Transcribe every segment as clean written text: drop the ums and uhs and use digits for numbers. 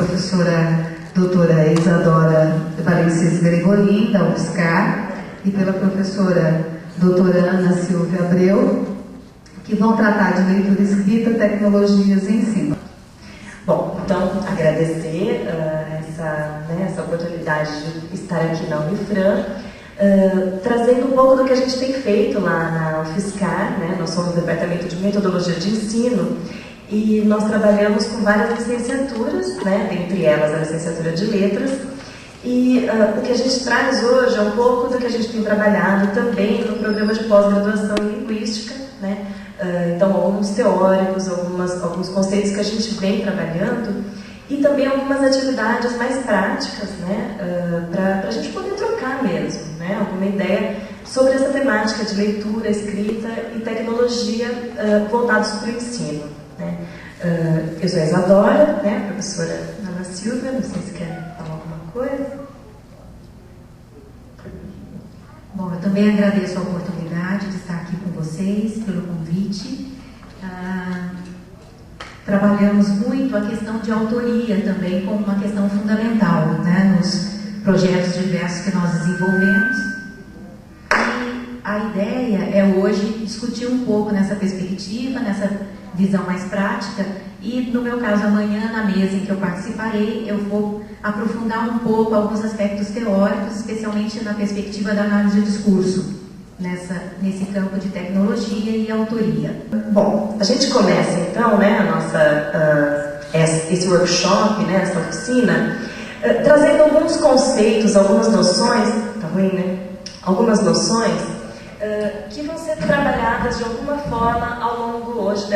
professora doutora Isadora Valências Gregolin, da UFSCar, e pela professora doutora Ana Silvia Abreu, que vão tratar de leitura escrita, tecnologias e ensino. Bom, então, agradecer essa oportunidade de estar aqui na Unifran, trazendo um pouco do que a gente tem feito lá na UFSCar, né? Nós somos o Departamento de Metodologia de Ensino e nós trabalhamos com várias licenciaturas, né? Dentre elas a licenciatura de Letras, e o que a gente traz hoje é um pouco do que a gente tem trabalhado também no programa de pós-graduação em Linguística, né? Então, alguns teóricos, alguns conceitos que a gente vem trabalhando e também algumas atividades mais práticas, né, para a gente poder trocar mesmo, né, alguma ideia sobre essa temática de leitura, escrita e tecnologia voltados para o ensino, né. Eu sou a Isadora, né, a professora Ana Silvia, não sei se quer falar alguma coisa. Bom, eu também agradeço a oportunidade de estar aqui com vocês, pelo convite. Trabalhamos muito a questão de autoria também como uma questão fundamental, né, nos projetos diversos que nós desenvolvemos. E a ideia é hoje discutir um pouco nessa perspectiva, nessa visão mais prática, e no meu caso amanhã, na mesa em que eu participarei, eu vou aprofundar um pouco alguns aspectos teóricos, especialmente na perspectiva da análise do discurso, nesse campo de tecnologia e autoria. Bom, a gente começa então, né, esse workshop, né, essa oficina, trazendo alguns conceitos, algumas noções, tá ruim, né? Algumas noções que vão ser trabalhadas de alguma forma ao longo hoje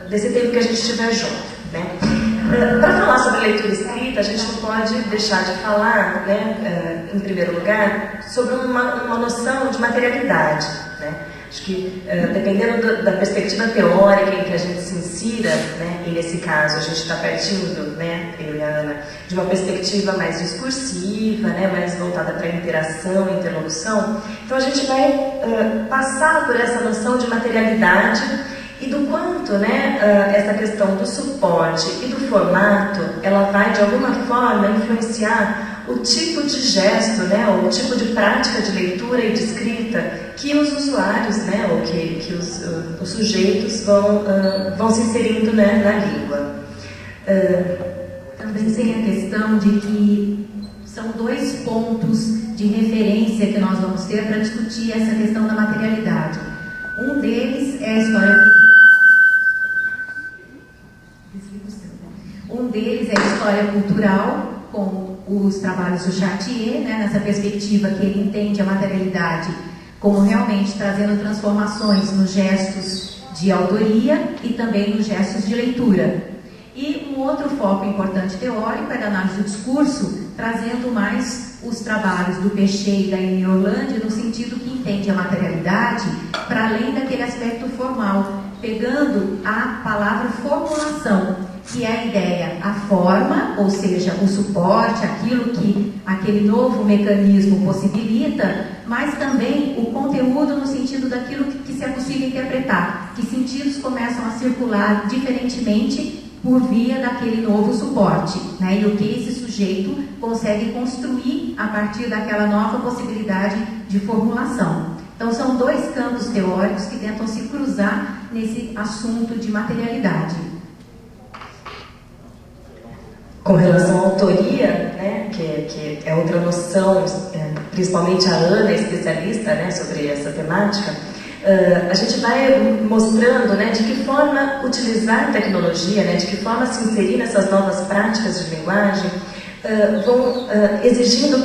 desse tempo que a gente estiver junto, né? Para falar sobre leitura escrita, a gente não pode deixar de falar, né, em primeiro lugar, sobre uma noção de materialidade, né? Acho que, dependendo da perspectiva teórica em que a gente se insira, né, e nesse caso a gente está partindo, né, eu e a Ana, de uma perspectiva mais discursiva, né, mais voltada para a interação, interlocução, então a gente vai passar por essa noção de materialidade e do quanto, né, essa questão do suporte e do formato, ela vai de alguma forma influenciar o tipo de gesto, né, ou o tipo de prática de leitura e de escrita que os usuários, né, ou que os sujeitos vão se inserindo, né, na língua. Também tem a questão de que são dois pontos de referência que nós vamos ter para discutir essa questão da materialidade. Um deles é a história cultural. Um deles é a história cultural, com os trabalhos do Chartier, né, nessa perspectiva que ele entende a materialidade como realmente trazendo transformações nos gestos de autoria e também nos gestos de leitura. E um outro foco importante teórico é da análise do discurso, trazendo mais os trabalhos do Pechet e da Amy Orlandi no sentido que entende a materialidade para além daquele aspecto formal, pegando a palavra formulação, que é a ideia, a forma, ou seja, o suporte, aquilo que aquele novo mecanismo possibilita, mas também o conteúdo no sentido daquilo que se é possível interpretar, que sentidos começam a circular diferentemente por via daquele novo suporte, né? E o que esse sujeito consegue construir a partir daquela nova possibilidade de formulação. Então são dois campos teóricos que tentam se cruzar nesse assunto de materialidade. Com relação à autoria, né, que é outra noção, principalmente a Ana, especialista, né, sobre essa temática, a gente vai mostrando, né, de que forma utilizar a tecnologia, né, de que forma se inserir nessas novas práticas de linguagem, vão exigindo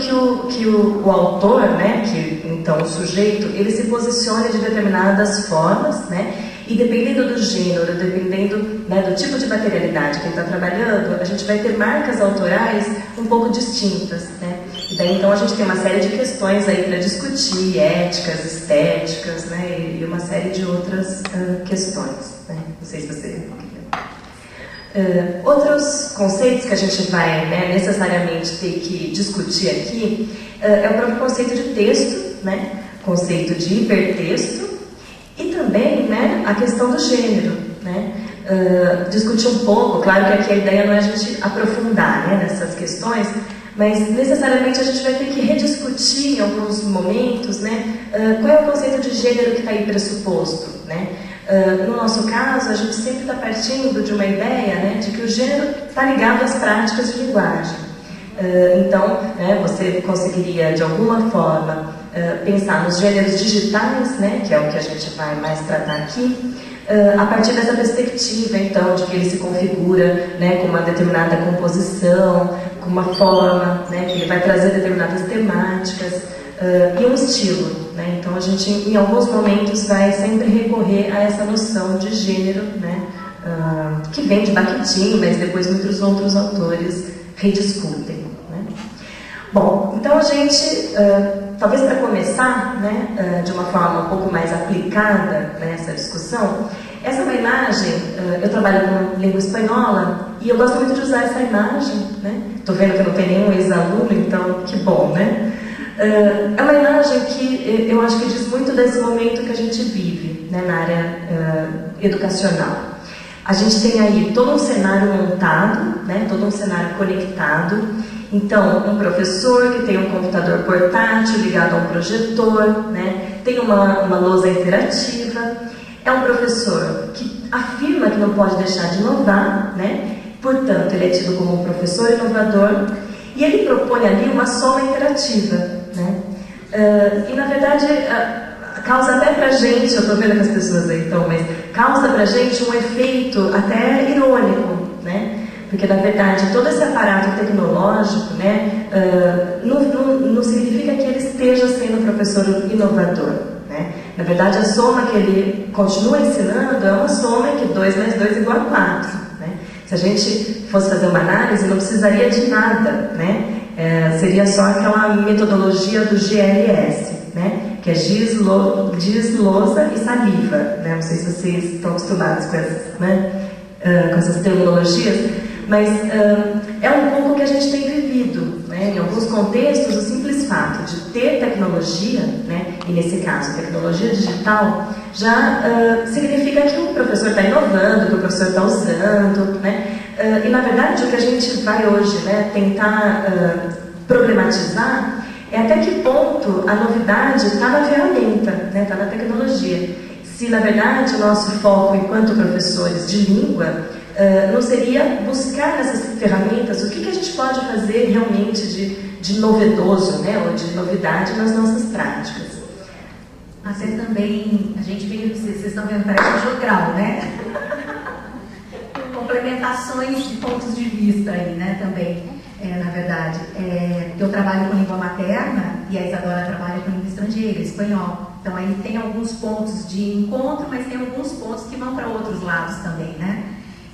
que o autor, né, que então o sujeito, ele se posicione de determinadas formas, né, e dependendo do gênero, dependendo, né, do tipo de materialidade que ele está trabalhando, a gente vai ter marcas autorais um pouco distintas, né? E daí então a gente tem uma série de questões aí para discutir, éticas, estéticas, né, e uma série de outras questões, né? Não sei se você... outros conceitos que a gente vai, né, necessariamente ter que discutir aqui é o próprio conceito de texto, né, conceito de hipertexto e também, né, a questão do gênero, né. discutir um pouco. Claro que aqui a ideia não é a gente aprofundar, né, nessas questões, mas necessariamente a gente vai ter que rediscutir em alguns momentos, né, qual é o conceito de gênero que está aí pressuposto, né? No nosso caso, a gente sempre está partindo de uma ideia, né, de que o gênero está ligado às práticas de linguagem. Então, né, você conseguiria, de alguma forma, pensar nos gêneros digitais, né, que é o que a gente vai mais tratar aqui, a partir dessa perspectiva, então, de que ele se configura, né, com uma determinada composição, com uma forma, né, que ele vai trazer determinadas temáticas e um estilo, né? Então a gente, em alguns momentos, vai sempre recorrer a essa noção de gênero, né, que vem de Bakhtin, mas depois muitos outros autores rediscutem, né? Bom, então a gente, talvez para começar, né, de uma forma um pouco mais aplicada nessa discussão, essa é uma imagem, eu trabalho com língua espanhola e eu gosto muito de usar essa imagem, né? Estou vendo que não tem nenhum ex-aluno, então que bom, né? É uma imagem que eu acho que diz muito desse momento que a gente vive, né, na área educacional. A gente tem aí todo um cenário montado, né, todo um cenário conectado. Então, um professor que tem um computador portátil ligado a um projetor, né, tem uma lousa interativa. É um professor que afirma que não pode deixar de inovar, né, portanto, ele é tido como um professor inovador. E ele propõe ali uma soma interativa, né? E na verdade causa até pra gente, eu estou vendo que as pessoas aí estão, mas causa pra gente um efeito até irônico, né? Porque na verdade todo esse aparato tecnológico, né, não significa que ele esteja sendo um professor inovador, né? Na verdade a soma que ele continua ensinando é uma soma em que 2 mais 2 igual a 4, né? Se a gente fosse fazer uma análise, não precisaria de nada, né? Seria só aquela metodologia do GLS, né? Que é giz, lousa e saliva, né? Não sei se vocês estão acostumados com essas, né, com essas terminologias, mas é um pouco o que a gente tem vivido, né? Em alguns contextos, o simples fato de ter tecnologia, né, e nesse caso tecnologia digital, já significa que o professor está inovando, que o professor está usando, né? E na verdade o que a gente vai hoje, né, tentar problematizar é até que ponto a novidade está na ferramenta, né, está na tecnologia. Se na verdade o nosso foco enquanto professores de língua não seria buscar nessas ferramentas o que a gente pode fazer realmente de novedoso, né, ou de novidade nas nossas práticas. Até também, a gente vem, vocês estão vendo, parece um jogral, né? Complementações de pontos de vista aí, né, também, na verdade. Eu trabalho com língua materna e a Isadora trabalha com língua estrangeira, espanhol. Então aí tem alguns pontos de encontro, mas tem alguns pontos que vão para outros lados também, né?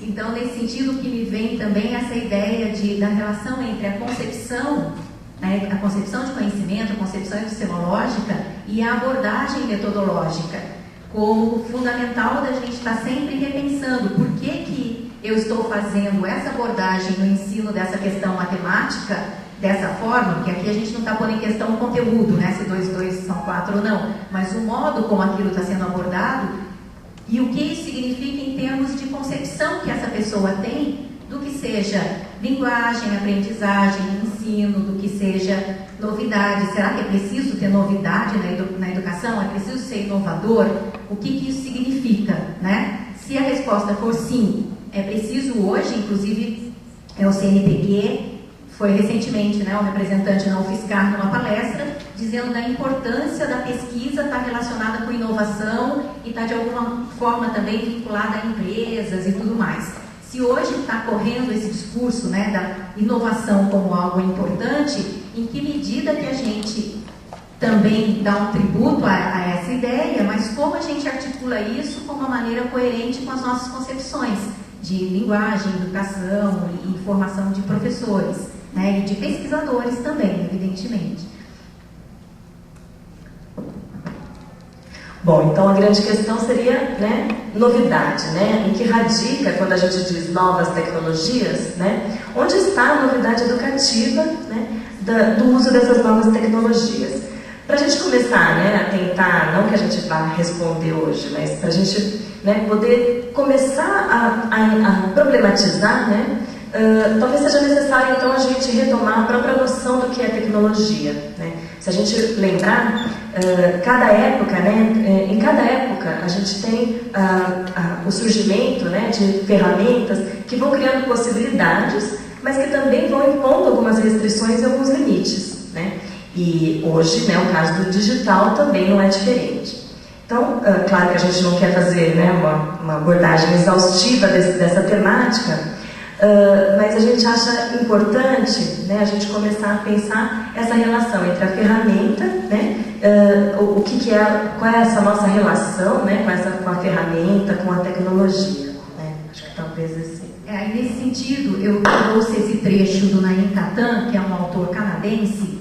Então, nesse sentido, o que me vem também é essa ideia da relação entre a concepção, né, a concepção de conhecimento, a concepção epistemológica e a abordagem metodológica, como fundamental da gente estar sempre repensando por que eu estou fazendo essa abordagem no ensino dessa questão matemática dessa forma, porque aqui a gente não está pondo em questão o conteúdo, né, se 2 e 2 são 4 ou não, mas o modo como aquilo está sendo abordado e o que isso significa em termos de concepção que essa pessoa tem do que seja linguagem, aprendizagem, ensino, do que seja novidade. Será que é preciso ter novidade na educação? É preciso ser inovador? O que isso significa, né? Se a resposta for sim, é preciso hoje, inclusive o CNPq foi recentemente, né, um representante na UFSCar numa palestra, dizendo da importância da pesquisa estar relacionada com inovação e estar de alguma forma também vinculada a empresas e tudo mais. Se hoje está correndo esse discurso, né, da inovação como algo importante, em que medida que a gente também dá um tributo a essa ideia, mas como a gente articula isso com uma maneira coerente com as nossas concepções de linguagem, educação e formação de professores, né, e de pesquisadores também, evidentemente. Bom, então a grande questão seria, né, novidade, né, em que radica, quando a gente diz novas tecnologias, né, onde está a novidade educativa, né, do uso dessas novas tecnologias. Para a gente começar, né, a tentar, não que a gente vá responder hoje, mas para a gente né, poder começar a problematizar, né, talvez seja necessário então a gente retomar a própria noção do que é tecnologia, né? Se a gente lembrar, cada época, né, em cada época a gente tem o surgimento, né, de ferramentas que vão criando possibilidades, mas que também vão impondo algumas restrições e alguns limites, né? E hoje, né, o caso do digital também não é diferente. Então, claro que a gente não quer fazer, né, uma abordagem exaustiva dessa temática, mas a gente acha importante, né, a gente começar a pensar essa relação entre a ferramenta, né, qual é essa nossa relação, né, com a ferramenta, com a tecnologia, né? Acho que talvez assim. Nesse sentido, eu trouxe esse trecho do Naim Kattan, que é um autor canadense,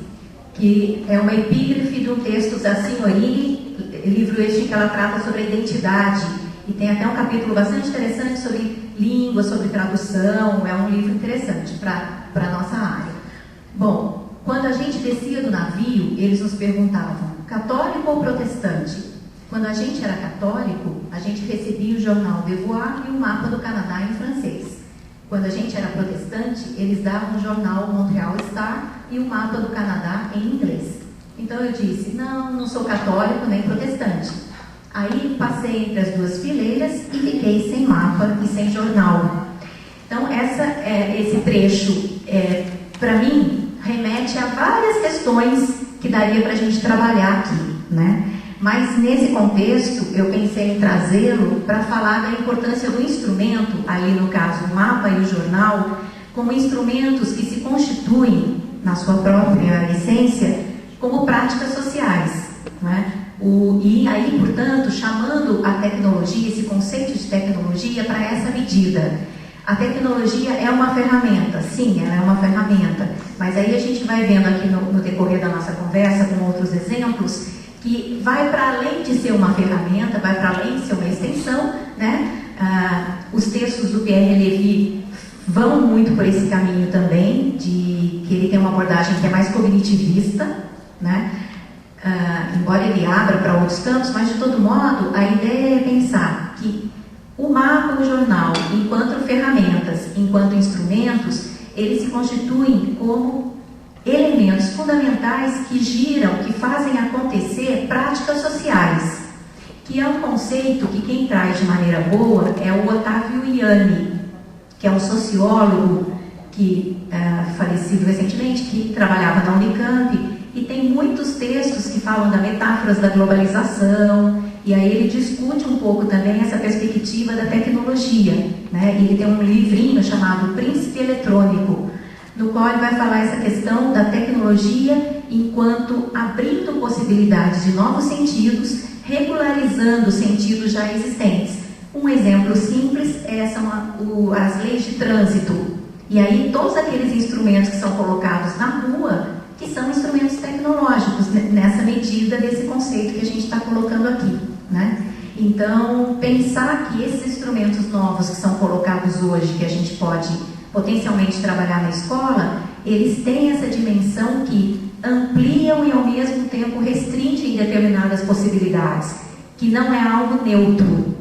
que é uma epígrafe de um texto da Signorini, livro este que ela trata sobre a identidade, e tem até um capítulo bastante interessante sobre língua, sobre tradução. É um livro interessante para a nossa área. Bom, quando a gente descia do navio, eles nos perguntavam, católico ou protestante? Quando a gente era católico, a gente recebia o jornal Devoir e o mapa do Canadá em francês. Quando a gente era protestante, eles davam o jornal Montreal Star e o mapa do Canadá em inglês. Então eu disse, não sou católico nem protestante. Aí passei entre as duas fileiras e fiquei sem mapa e sem jornal. Então esse trecho, para mim, remete a várias questões que daria para a gente trabalhar aqui, né? Mas nesse contexto eu pensei em trazê-lo para falar da importância do instrumento, ali no caso o mapa e o jornal, como instrumentos que se constituem, na sua própria essência, como práticas sociais, né? E aí, portanto, chamando a tecnologia, esse conceito de tecnologia para essa medida. A tecnologia é uma ferramenta, sim, ela é uma ferramenta, mas aí a gente vai vendo aqui no decorrer da nossa conversa, com outros exemplos, que vai para além de ser uma ferramenta, vai para além de ser uma extensão, né? Os textos do Pierre Levy vão muito por esse caminho também, de que ele tem uma abordagem que é mais cognitivista, né? Embora ele abra para outros campos, mas de todo modo a ideia é pensar que o mapa e o jornal, enquanto ferramentas, enquanto instrumentos, eles se constituem como elementos fundamentais que giram, que fazem acontecer práticas sociais, que é um conceito que quem traz de maneira boa é o Otávio Ianni, que é um sociólogo que falecido recentemente, que trabalhava na Unicamp, e tem muitos textos que falam da metáforas da globalização, e aí ele discute um pouco também essa perspectiva da tecnologia, né? E ele tem um livrinho chamado Príncipe Eletrônico, no qual ele vai falar essa questão da tecnologia enquanto abrindo possibilidades de novos sentidos, regularizando sentidos já existentes. Um exemplo simples são as leis de trânsito. E aí todos aqueles instrumentos que são colocados na rua, que são instrumentos tecnológicos, nessa medida desse conceito que a gente está colocando aqui, né? Então, pensar que esses instrumentos novos que são colocados hoje, que a gente pode potencialmente trabalhar na escola, eles têm essa dimensão que ampliam e ao mesmo tempo restringem determinadas possibilidades, que não é algo neutro,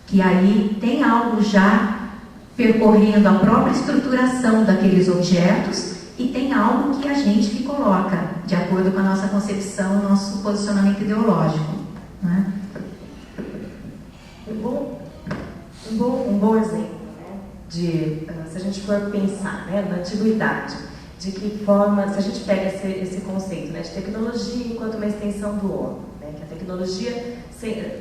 que aí tem algo já percorrendo a própria estruturação daqueles objetos, e tem algo que a gente que coloca, de acordo com a nossa concepção, o nosso posicionamento ideológico, né? Um bom exemplo, né, de, se a gente for pensar, né, na antiguidade, de que forma, se a gente pega esse conceito, né, de tecnologia enquanto uma extensão do homem, né, que a tecnologia,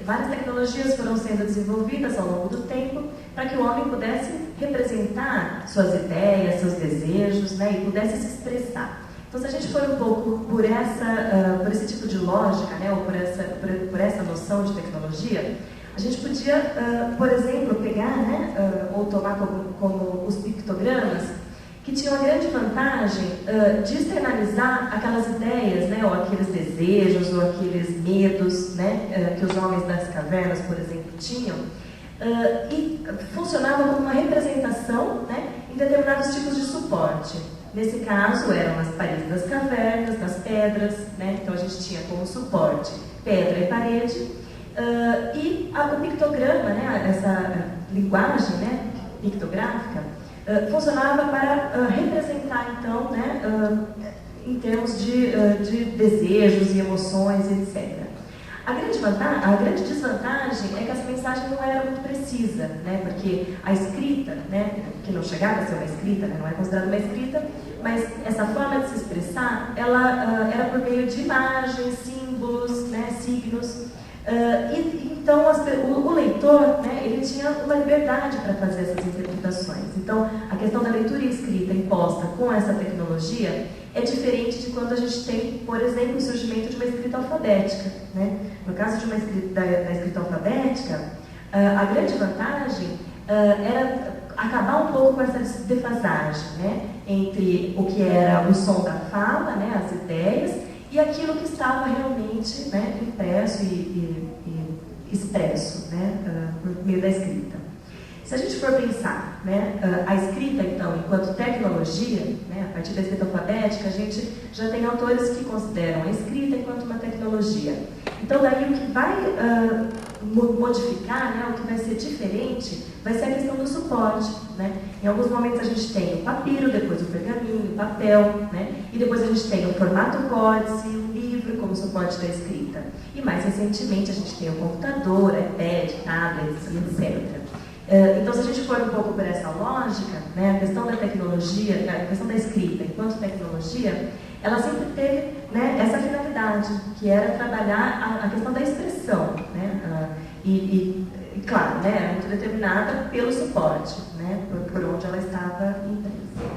várias tecnologias foram sendo desenvolvidas ao longo do tempo para que o homem pudesse representar suas ideias, seus desejos, né, e pudesse se expressar. Então, se a gente for um pouco por esse tipo de lógica, né, ou por essa noção de tecnologia, a gente podia, por exemplo, pegar, né, ou tomar como os pictogramas, que tinham a grande vantagem de externalizar aquelas ideias, né, ou aqueles desejos, ou aqueles medos, né, que os homens das cavernas, por exemplo, tinham, e funcionavam como uma representação, né, em determinados tipos de suporte. Nesse caso, eram as paredes das cavernas, das pedras, né, então a gente tinha como suporte pedra e parede, O pictograma, né, essa linguagem, né, pictográfica, funcionava para representar, então, né, em termos de desejos e emoções, etc. A grande desvantagem é que essa mensagem não era muito precisa, né, porque a escrita, né, que não chegava a ser uma escrita, né, não é considerada uma escrita, mas essa forma de se expressar, ela era por meio de imagens, símbolos, né, signos. Então, o leitor, né, ele tinha uma liberdade para fazer essas interpretações. Então, a questão da leitura e escrita imposta com essa tecnologia é diferente de quando a gente tem, por exemplo, o surgimento de uma escrita alfabética, né? No caso de uma escrita, da escrita alfabética, a grande vantagem era acabar um pouco com essa defasagem, né, entre o que era o som da fala, né, as ideias, e aquilo que estava realmente, né, impresso e expresso, né, por meio da escrita. Se a gente for pensar, né, a escrita, então, enquanto tecnologia, né, a partir da escrita alfabética, a gente já tem autores que consideram a escrita enquanto uma tecnologia. Então, daí o que vai modificar, né, o que vai ser diferente, vai ser a questão do suporte, né? Em alguns momentos a gente tem o papiro, depois o pergaminho, o papel, né? E depois a gente tem o formato códice, o livro como suporte da escrita. E mais recentemente a gente tem o computador, iPad, tablets, etc. Então, se a gente for um pouco por essa lógica, né, a questão da tecnologia, a questão da escrita enquanto tecnologia, ela sempre teve, né, essa finalidade, que era trabalhar a questão da expressão, né, claro, né, era muito determinada pelo suporte, né, por onde ela estava impressa.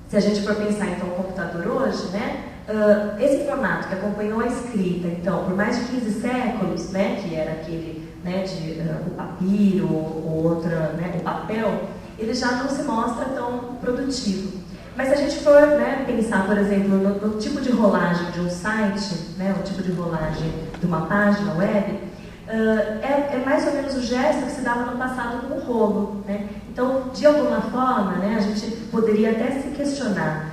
Se a gente for pensar, então, o computador hoje, né, esse formato que acompanhou a escrita, então, por mais de 15 séculos, né, que era aquele, né, o papiro ou outra, né, o papel, ele já não se mostra tão produtivo. Mas se a gente for, né, pensar, por exemplo, no tipo de rolagem de um site, né, o tipo de rolagem de uma página web, é mais ou menos o gesto que se dava no passado com o rolo, né? Então, de alguma forma, né, a gente poderia até se questionar,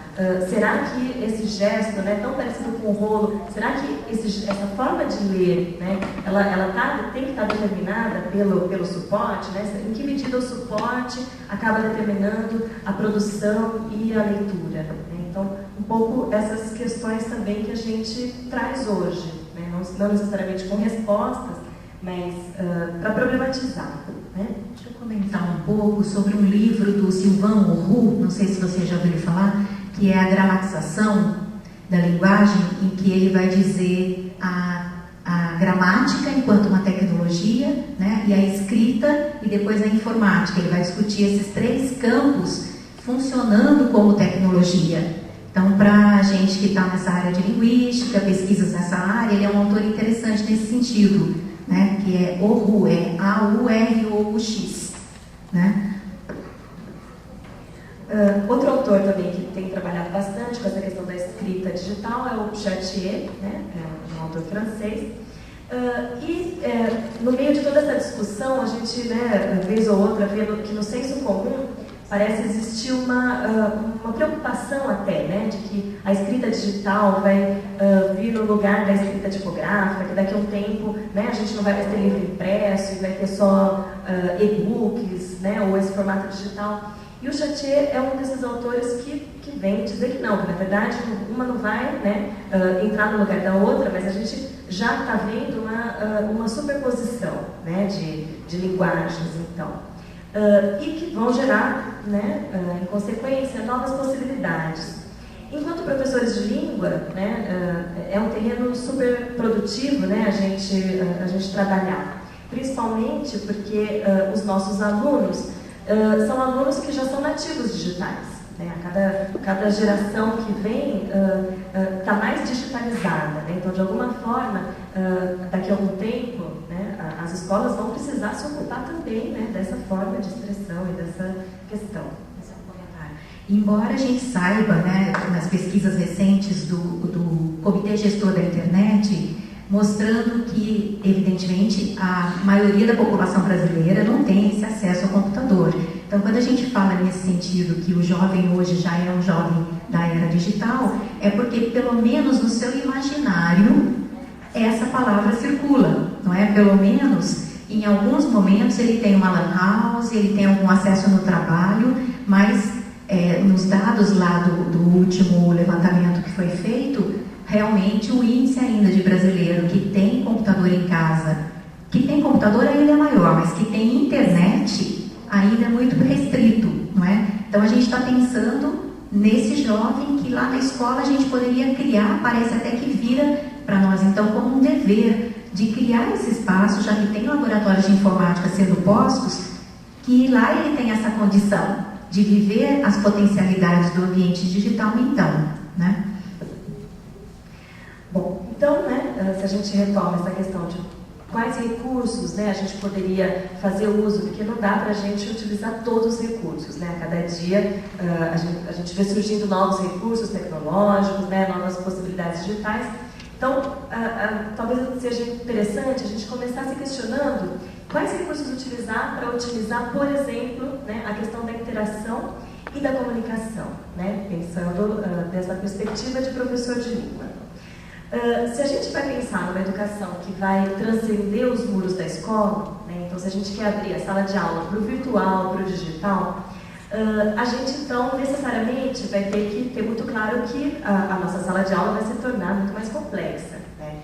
será que esse gesto, né, tão parecido com o rolo, será que essa forma de ler, né, ela tem que estar determinada pelo suporte, né? Em que medida o suporte acaba determinando a produção e a leitura, né? Então, um pouco essas questões também que a gente traz hoje, né? Não necessariamente com respostas, mas para problematizar, né? Deixa eu comentar um pouco sobre um livro do Sylvain Auroux, não sei se você já ouviu falar, que é a gramatização da linguagem, em que ele vai dizer a gramática enquanto uma tecnologia, né, e a escrita e depois a informática. Ele vai discutir esses três campos funcionando como tecnologia. Então, para a gente que está nessa área de linguística, pesquisas nessa área, ele é um autor interessante nesse sentido, né, que é Auroux, é A-U-R-O-U-X, né? Outro autor também que tem trabalhado bastante com essa questão da escrita digital é o Chartier, né, um autor francês. No meio de toda essa discussão, a gente, né, vez ou outra, vê que no senso comum parece existir uma preocupação até, né, de que a escrita digital vai vir no lugar da escrita tipográfica, que daqui a um tempo, né, a gente não vai mais ter livro impresso e vai ter só e-books, né, ou esse formato digital. E o Chartier é um desses autores que vem dizer que não, que na verdade uma não vai, né, entrar no lugar da outra, mas a gente já está vendo uma superposição, né, de linguagens, então, e que vão gerar, né, em consequência, novas possibilidades. Enquanto professores de língua, né, é um terreno super produtivo, né, a gente trabalhar, principalmente porque os nossos alunos são alunos que já são nativos digitais, né? Cada geração que vem está mais digitalizada, né? Então, de alguma forma, daqui a algum tempo, né, as escolas vão precisar se ocupar também, né, dessa forma de expressão e dessa questão. Esse é um comentário. Embora a gente saiba, né, nas pesquisas recentes do Comitê Gestor da Internet, mostrando que, evidentemente, a maioria da população brasileira não tem esse acesso ao computador. Então, quando a gente fala nesse sentido que o jovem hoje já é um jovem da era digital, é porque, pelo menos no seu imaginário, essa palavra circula, não é? Pelo menos em alguns momentos ele tem uma lan house, ele tem algum acesso no trabalho, mas nos dados lá do último levantamento que foi feito, realmente o índice ainda de brasileiro que tem computador em casa, que tem computador ainda é maior, mas que tem internet ainda é muito restrito, não é? Então a gente está pensando nesse jovem que lá na escola a gente poderia criar, parece até que vira para nós então como um dever de criar esse espaço, já que tem laboratórios de informática sendo postos, que lá ele tem essa condição de viver as potencialidades do ambiente digital então, né? Bom, então, né, se a gente retoma essa questão de quais recursos, né, a gente poderia fazer uso, porque não dá para a gente utilizar todos os recursos, né? A cada dia a gente vê surgindo novos recursos tecnológicos, né, novas possibilidades digitais. Então, talvez seja interessante a gente começar se questionando quais recursos utilizar para otimizar, por exemplo, né, a questão da interação e da comunicação, né, pensando dessa perspectiva de professor de língua. Se a gente vai pensar numa educação que vai transcender os muros da escola, né, então se a gente quer abrir a sala de aula para o virtual, para o digital, a gente então necessariamente vai ter que ter muito claro que a nossa sala de aula vai se tornar muito mais complexa, né?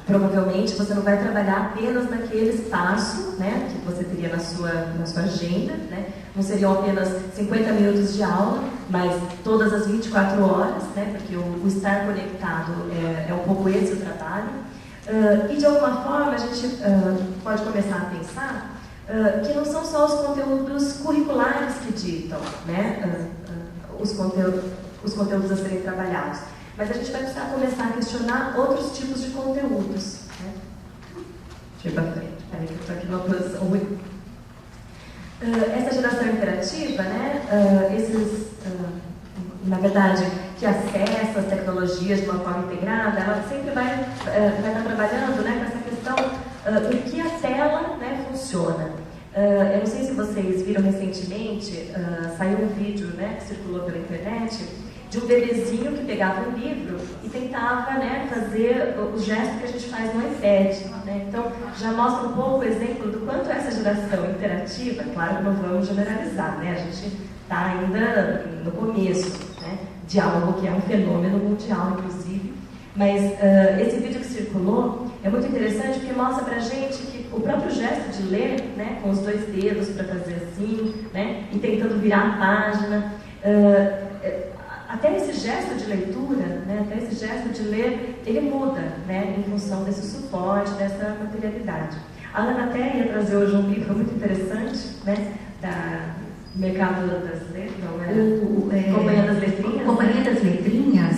Provavelmente você não vai trabalhar apenas naquele espaço, né, que você teria na sua agenda, né? Não seriam apenas 50 minutos de aula, mas todas as 24 horas, né, porque o estar conectado é um pouco esse o trabalho. E de alguma forma a gente pode começar a pensar que não são só os conteúdos curriculares que ditam, né, os conteúdos a serem trabalhados, mas a gente vai precisar começar a questionar outros tipos de conteúdos, né? Deixa eu ir para frente, peraí que eu estou aqui numa posição ruim. Essa geração interativa, né, na verdade, que acessa as tecnologias de uma forma integrada, ela sempre vai estar trabalhando, né, com essa questão do que a tela, né, funciona. Eu não sei se vocês viram recentemente, saiu um vídeo, né, que circulou pela internet, de um bebezinho que pegava um livro e tentava, né, fazer o gesto que a gente faz no iPad, né? Então, já mostra um pouco o exemplo do quanto essa geração interativa, claro que não vamos generalizar, né? A gente está ainda no começo, né, de algo que é um fenômeno mundial, inclusive. Mas esse vídeo que circulou é muito interessante porque mostra pra gente que o próprio gesto de ler, né, com os 2 dedos para fazer assim, né, e tentando virar a página, até esse gesto de leitura, né, até esse gesto de ler, ele muda, né, em função desse suporte, dessa materialidade. A Ana até ia trazer hoje um livro muito interessante, né, do mercado das letras, não é? Companhia das Letrinhas. Companhia das Letrinhas.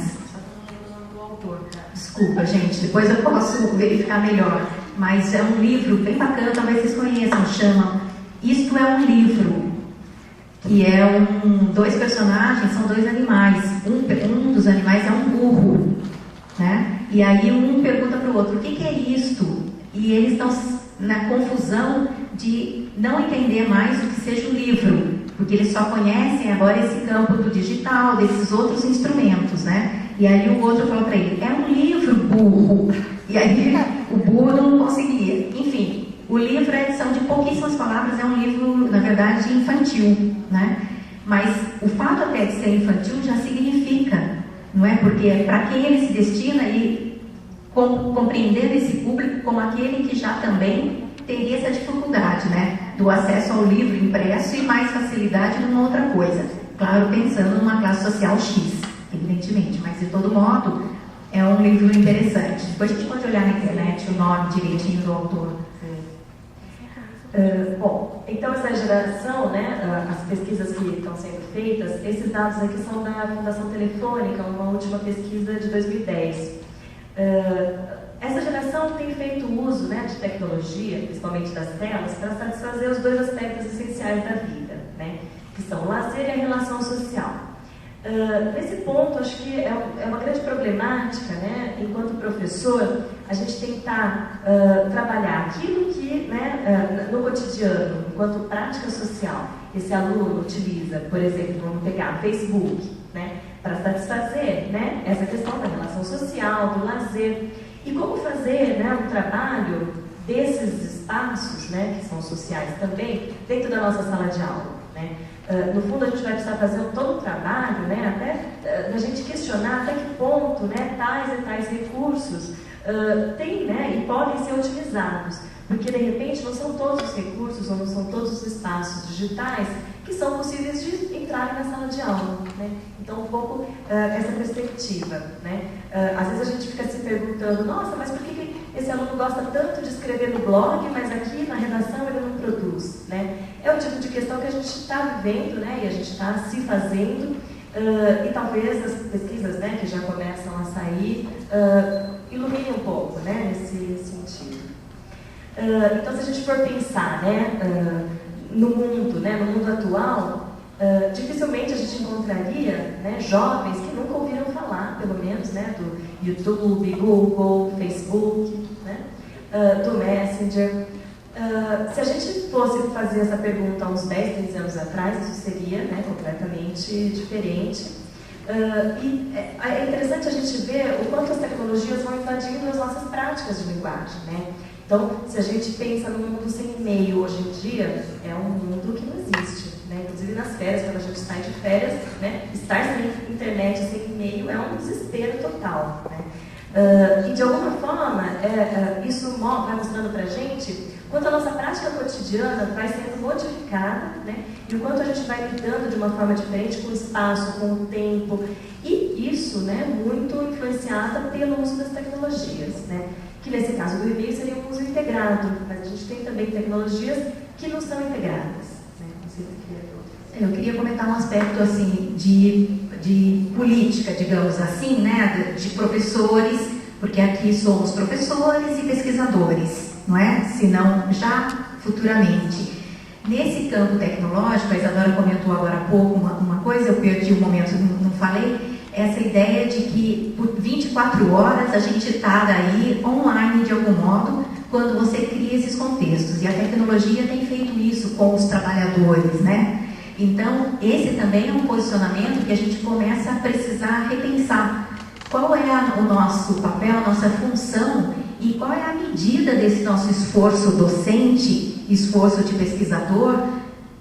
Do autor. Desculpa, gente, depois eu posso verificar melhor. Mas é um livro bem bacana, talvez vocês conheçam, chama Isto é um Livro. Que é 2 personagens, são 2 animais. Um dos animais é um burro, né? E aí um pergunta para o outro, o que é isto? E eles estão na confusão de não entender mais o que seja o livro, porque eles só conhecem agora esse campo do digital, desses outros instrumentos, né? E aí o outro falou para ele, é um livro, burro. E aí o burro não conseguia. Enfim, o livro são de pouquíssimas palavras, é um livro, na verdade, infantil, né? Mas o fato até de ser infantil já significa, não é? Porque para quem ele se destina e compreendendo esse público como aquele que já também teria essa dificuldade, né? Do acesso ao livro impresso e mais facilidade numa outra coisa. Claro, pensando numa classe social X, evidentemente, mas de todo modo é um livro interessante. Depois a gente pode olhar na internet o nome direitinho do autor. Bom, então essa geração, né, as pesquisas que estão sendo feitas, esses dados aqui são da Fundação Telefônica, uma última pesquisa de 2010. Essa geração tem feito uso, né, de tecnologia, principalmente das telas, para satisfazer os 2 aspectos essenciais da vida, né, que são o lazer e a relação social. Nesse ponto, acho que é uma grande problemática, né, enquanto professor, a gente tentar trabalhar aquilo que, né, no cotidiano, enquanto prática social, esse aluno utiliza, por exemplo, vamos pegar Facebook, né, para satisfazer, né, essa questão da relação social, do lazer. E como fazer, né, um trabalho desses espaços, né, que são sociais também, dentro da nossa sala de aula, né? No fundo, a gente vai precisar fazer todo um trabalho, né, até da gente questionar até que ponto, né, tais e tais recursos têm, né, e podem ser utilizados. Porque, de repente, não são todos os recursos ou não são todos os espaços digitais que são possíveis de entrarem na sala de aula, né? Então, um pouco essa perspectiva, né? Às vezes a gente fica se perguntando, nossa, mas por que esse aluno gosta tanto de escrever no blog, mas aqui na redação ele não produz, né? É o tipo de questão que a gente está vivendo, né? E a gente está se fazendo, e talvez as pesquisas, né, que já começam a sair iluminem um pouco, né, nesse sentido. Então, se a gente for pensar, né, no mundo atual, dificilmente a gente encontraria, né, jovens que nunca ouviram falar, pelo menos, né, do YouTube, Google, Facebook, né, do Messenger. Se a gente fosse fazer essa pergunta há uns 10, 15 anos atrás, isso seria, né, completamente diferente. E é interessante a gente ver o quanto as tecnologias vão invadindo as nossas práticas de linguagem, né? Então, se a gente pensa num mundo sem e-mail hoje em dia, é um mundo que não existe, né? Inclusive nas férias, quando a gente sai de férias, né? Estar sem internet, sem e-mail é um desespero total, né? E de alguma forma, isso vai mostrando pra gente quanto a nossa prática cotidiana vai sendo modificada, né? E o quanto a gente vai lidando de uma forma diferente com o espaço, com o tempo. E isso, né, muito influenciada pelo uso das tecnologias, né? Que nesse caso do e-mail seria um uso integrado, mas a gente tem também tecnologias que não são integradas, né? Não sei se eu queria comentar um aspecto assim de política, digamos assim, né, de professores, porque aqui somos professores e pesquisadores, não é? Se não já futuramente. Nesse campo tecnológico, a Isadora comentou agora há pouco uma coisa, eu perdi o momento, não falei, essa ideia de que por 24 horas a gente está daí online de algum modo quando você cria esses contextos. E a tecnologia tem feito isso com os trabalhadores, né? Então, esse também é um posicionamento que a gente começa a precisar repensar. Qual é o nosso papel, a nossa função e qual é a medida desse nosso esforço docente, esforço de pesquisador,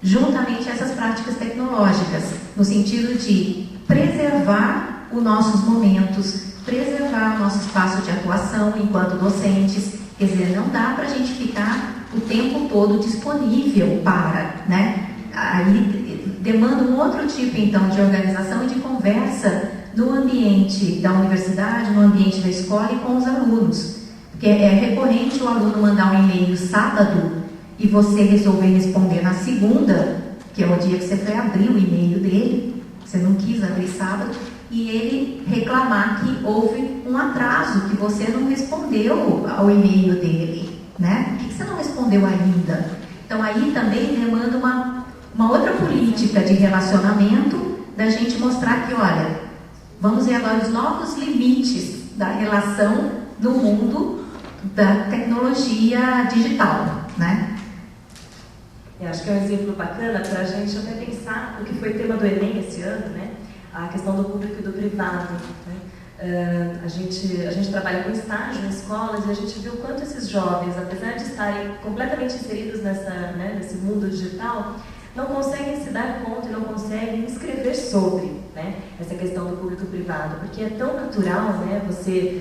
juntamente a essas práticas tecnológicas, no sentido de preservar os nossos momentos, preservar o nosso espaço de atuação enquanto docentes. Quer dizer, não dá para a gente ficar o tempo todo disponível para, né? Aí demanda um outro tipo, então, de organização e de conversa no ambiente da universidade, no ambiente da escola e com os alunos. Porque é recorrente o aluno mandar um e-mail sábado e você resolver responder na segunda, que é o dia que você foi abrir o e-mail dele, você não quis abrir sábado, e ele reclamar que houve um atraso, que você não respondeu ao e-mail dele, né? Por que você não respondeu ainda? Então aí também demanda uma outra política de relacionamento, da gente mostrar que, olha, vamos ver agora os novos limites da relação no mundo da tecnologia digital, né? Eu acho que é um exemplo bacana para a gente até pensar o que foi tema do Enem esse ano, né? A questão do público e do privado, né? A gente trabalha com estágio em escolas e a gente viu quanto esses jovens, apesar de estarem completamente inseridos nesse mundo digital, não conseguem se dar conta e não conseguem escrever sobre, né, essa questão do público-privado, porque é tão natural, né, você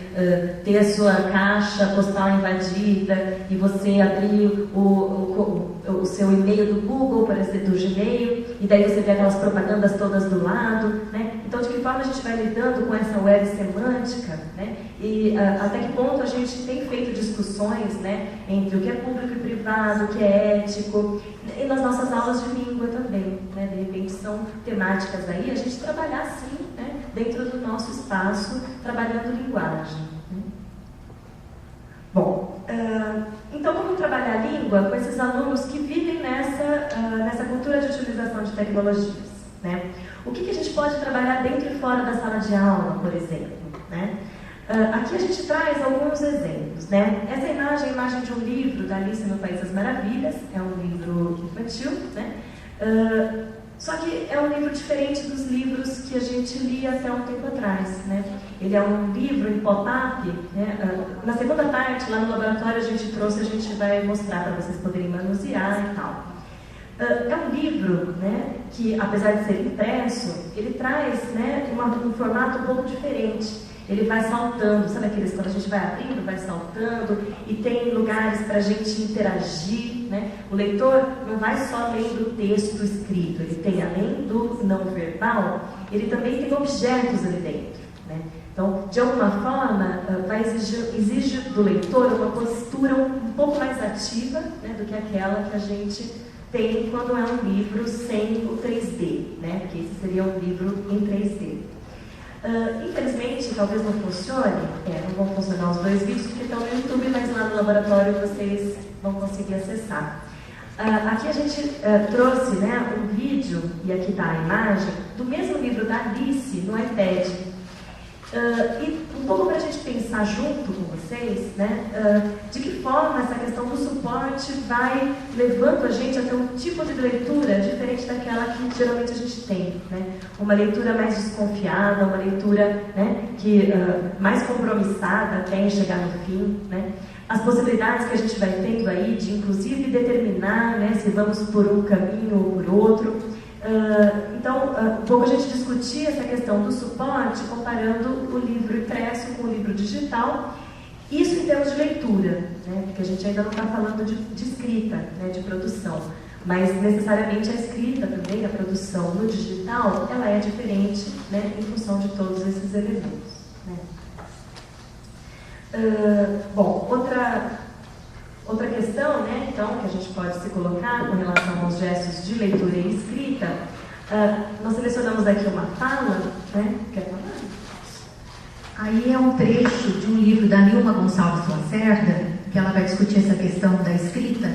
ter a sua caixa postal invadida e você abrir o seu e-mail do Google, por exemplo, do Gmail, e daí você vê aquelas propagandas todas do lado, né? Então, de que forma a gente vai lidando com essa web semântica, né? E até que ponto a gente tem feito discussões, né, entre o que é público e privado, o que é ético, e nas nossas aulas de língua também, né? De repente são temáticas aí, a gente trabalhar sim, né, dentro do nosso espaço, trabalhando linguagem. Né? Bom, então vamos trabalhar a língua com esses alunos que vivem nessa cultura de utilização de tecnologias, né? O que a gente pode trabalhar dentro e fora da sala de aula, por exemplo, né? Aqui a gente traz alguns exemplos, né? Essa imagem é a imagem de um livro da Alice no País das Maravilhas, é um livro infantil, né? Só que é um livro diferente dos livros que a gente lia até um tempo atrás, né? Ele é um livro em pop-up, né? Na segunda parte, lá no laboratório, a gente vai mostrar para vocês poderem manusear e tal. É um livro, né, que, apesar de ser impresso, ele traz, né, um formato um pouco diferente. Ele vai saltando, sabe aqueles quando a gente vai abrindo, vai saltando, e tem lugares para a gente interagir, né? O leitor não vai só lendo o texto escrito, ele tem, além do não verbal, ele também tem objetos ali dentro, né? Então, de alguma forma, vai exige do leitor uma postura um pouco mais ativa, né, do que aquela que a gente tem quando é um livro sem o 3D, né? Porque esse seria um livro em 3D. Infelizmente, talvez não funcione, não vão funcionar os dois vídeos porque estão no YouTube, mas lá no laboratório vocês vão conseguir acessar. Aqui a gente trouxe, né, um vídeo, e aqui está a imagem, do mesmo livro da Alice no iPad. E um pouco para a gente pensar junto com vocês, né, de que forma essa questão do suporte vai levando a gente a ter um tipo de leitura diferente daquela que geralmente a gente tem, né? Uma leitura mais desconfiada, uma leitura, né, mais compromissada até em chegar no fim, né? As possibilidades que a gente vai tendo aí de, inclusive, determinar, né, se vamos por um caminho ou por outro. Então, um pouco a gente discutia essa questão do suporte comparando o livro impresso com o livro digital, isso em termos de leitura, né, porque a gente ainda não está falando de escrita, né, de produção, mas necessariamente a escrita também, a produção no digital, ela é diferente, né, em função de todos esses elementos, né. Bom, outra questão, né, então, que a gente pode se colocar com relação aos gestos de leitura e escrita, nós selecionamos aqui uma fala, né, quer falar? Aí é um trecho de um livro da Nilma Gonçalves Lacerda, que ela vai discutir essa questão da escrita,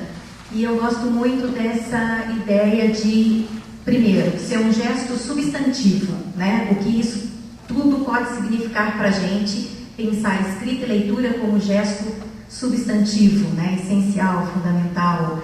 e eu gosto muito dessa ideia de, primeiro, ser um gesto substantivo, né, o que isso tudo pode significar para a gente, pensar escrita e leitura como gesto substantivo, né, essencial, fundamental.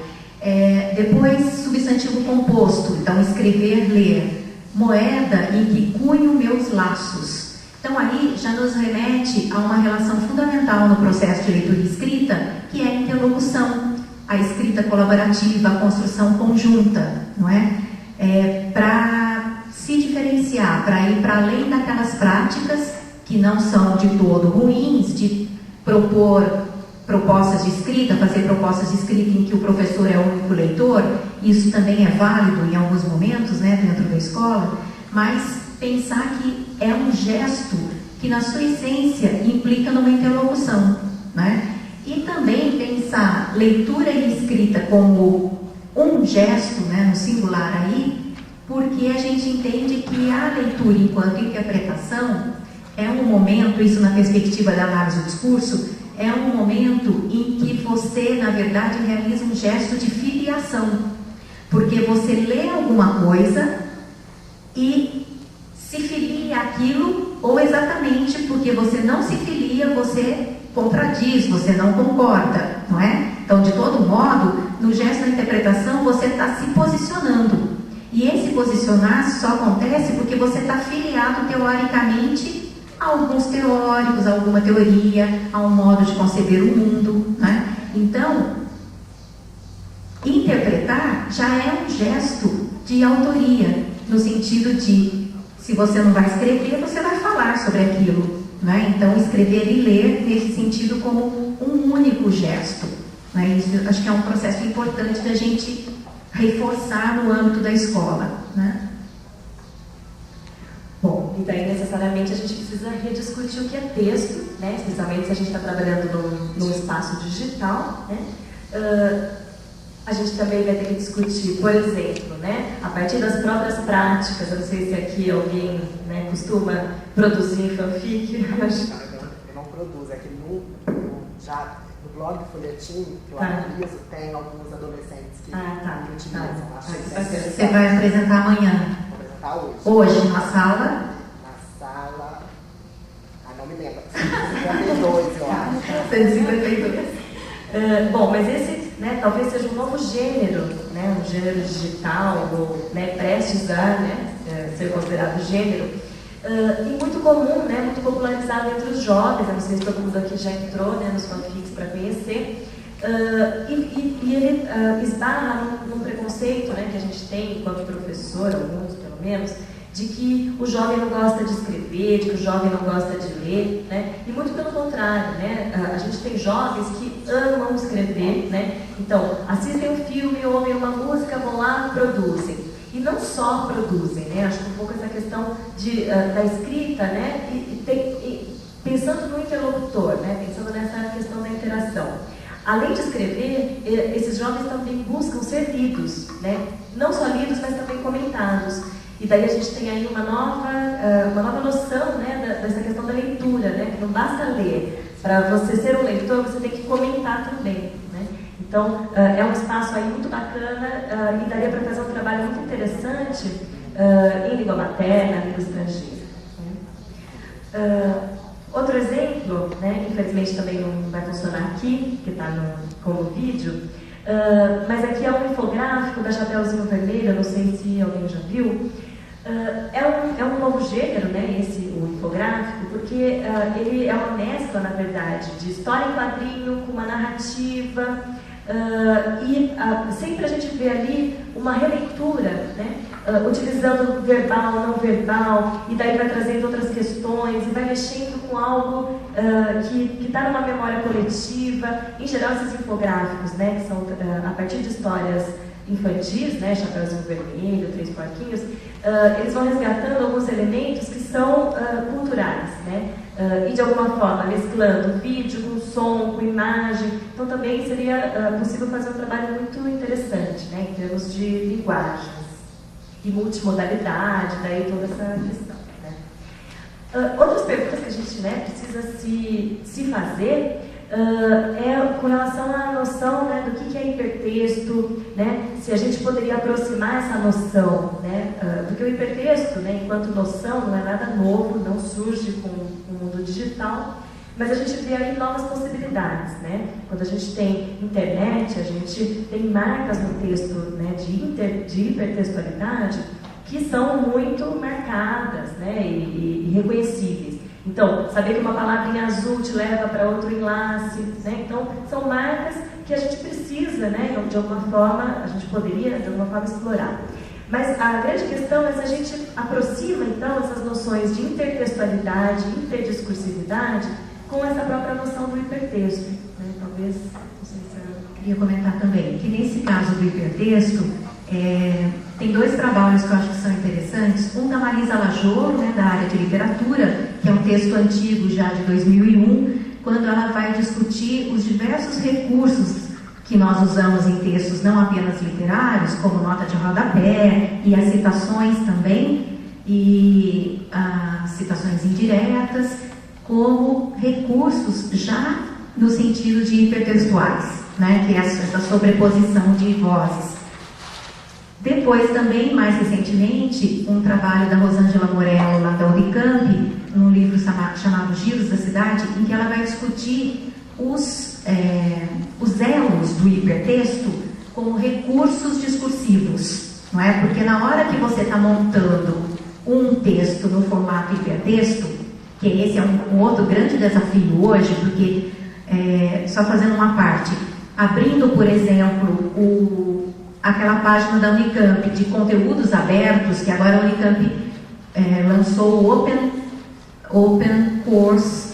Depois, substantivo composto, então escrever, ler. Moeda em que cunho meus laços. Então aí já nos remete a uma relação fundamental no processo de leitura e escrita, que é a interlocução, a escrita colaborativa, a construção conjunta, não é? Para se diferenciar, para ir para além daquelas práticas que não são de todo ruins, de propor propostas de escrita, fazer propostas de escrita em que o professor é o único leitor, isso também é válido em alguns momentos, né, dentro da escola, mas pensar que é um gesto que na sua essência implica numa interlocução, né? E também pensar leitura e escrita como um gesto, né, no singular aí, porque a gente entende que a leitura enquanto interpretação é um momento, isso na perspectiva da análise do discurso, é um momento em que você, na verdade, realiza um gesto de filiação. Porque você lê alguma coisa e se filia àquilo, ou exatamente porque você não se filia, você contradiz, você não concorda, não é? Então, de todo modo, no gesto da interpretação, você está se posicionando. E esse posicionar só acontece porque você está filiado teoricamente a alguns teóricos, a alguma teoria, a um modo de conceber o mundo, né? Então, interpretar já é um gesto de autoria, no sentido de, se você não vai escrever, você vai falar sobre aquilo, né? Então, escrever e ler nesse sentido como um único gesto, né? Isso acho que é um processo importante da gente reforçar no âmbito da escola, né? Bom, e daí necessariamente a gente precisa rediscutir o que é texto, né? Especialmente se a gente está trabalhando num espaço digital, né? A gente também vai ter que discutir, por exemplo, né, a partir das próprias práticas. Eu não sei se aqui alguém, né, costuma produzir fanfic. Eu não produzo, é que no blog Folhetim, que eu analiso, tem alguns adolescentes que utilizam. Você vai apresentar amanhã? Hoje, na sala? Na sala... não me lembro. 152, eu acho. 152. Bom, mas esse né, talvez seja um novo gênero, né, um gênero digital, ou, né, prestes a, né, ser considerado gênero, e muito comum, né, muito popularizado entre os jovens. Eu não sei se todo mundo aqui já entrou, né, nos fanfics para conhecer, e ele esbarra num preconceito, né, que a gente tem enquanto professor, alguns pelo menos, de que o jovem não gosta de escrever, de que o jovem não gosta de ler, né? E muito pelo contrário, né? A gente tem jovens que amam escrever, né? Então, assistem um filme, ouvem uma música, vão lá, produzem. E não só produzem, né? Acho que um pouco essa questão da escrita, né? E pensando no interlocutor, né? Pensando nessa questão da interação. Além de escrever, esses jovens também buscam ser lidos, né? Não só lidos, mas também comentados. E daí a gente tem aí uma nova noção, né, dessa questão da leitura, né, que não basta ler. Para você ser um leitor, você tem que comentar também, né? Então, é um espaço aí muito bacana e daria para fazer um trabalho muito interessante em língua materna, língua estrangeira. Né? Outro exemplo, né, infelizmente também não vai funcionar aqui, que está como vídeo, mas aqui é um infográfico da Chapeuzinho Vermelho, não sei se alguém já viu. É um novo gênero, né, o infográfico, porque ele é uma mescla, na verdade, de história em quadrinho com uma narrativa, e sempre a gente vê ali uma releitura, né, utilizando verbal, não verbal, e daí vai trazendo outras questões, e vai mexendo com algo que está numa memória coletiva. Em geral, esses infográficos, né, que são a partir de histórias infantis, né, Chapeuzinho Vermelho, Três Porquinhos, eles vão resgatando alguns elementos que são culturais, né, e de alguma forma mesclando vídeo com som, com imagem. Então também seria possível fazer um trabalho muito interessante, né, em termos de linguagens e multimodalidade, daí toda essa questão. Né. Outras perguntas que a gente, né, precisa se fazer com relação à noção, né, do que é hipertexto, né, se a gente poderia aproximar essa noção, né, porque o hipertexto, né, enquanto noção, não é nada novo, não surge com o mundo digital, mas a gente vê aí novas possibilidades, né. Quando a gente tem internet, a gente tem marcas no texto, né, de hipertextualidade que são muito marcadas, né, e reconhecíveis. Então, saber que uma palavra em azul te leva para outro enlace, né? Então, são marcas que a gente precisa, né, de alguma forma, a gente poderia, de alguma forma, explorar. Mas a grande questão é se a gente aproxima, então, essas noções de intertextualidade, interdiscursividade, com essa própria noção do hipertexto. Né? Talvez, não sei se eu queria comentar também, que nesse caso do hipertexto, tem dois trabalhos que eu acho que são interessantes. Um da Marisa Lajolo, né, da área de literatura, que é um texto antigo já de 2001, quando ela vai discutir os diversos recursos que nós usamos em textos não apenas literários, como nota de rodapé e as citações também, e as citações indiretas, como recursos já no sentido de hipertextuais, né, que é essa sobreposição de vozes. Depois, também, mais recentemente, um trabalho da Rosângela Morello, lá da Unicamp, num livro chamado Giros da Cidade, em que ela vai discutir os elos do hipertexto como recursos discursivos, não é? Porque na hora que você está montando um texto no formato hipertexto, que esse é um outro grande desafio hoje, porque, só fazendo uma parte, abrindo, por exemplo, aquela página da Unicamp de conteúdos abertos, que agora a Unicamp lançou o Open Course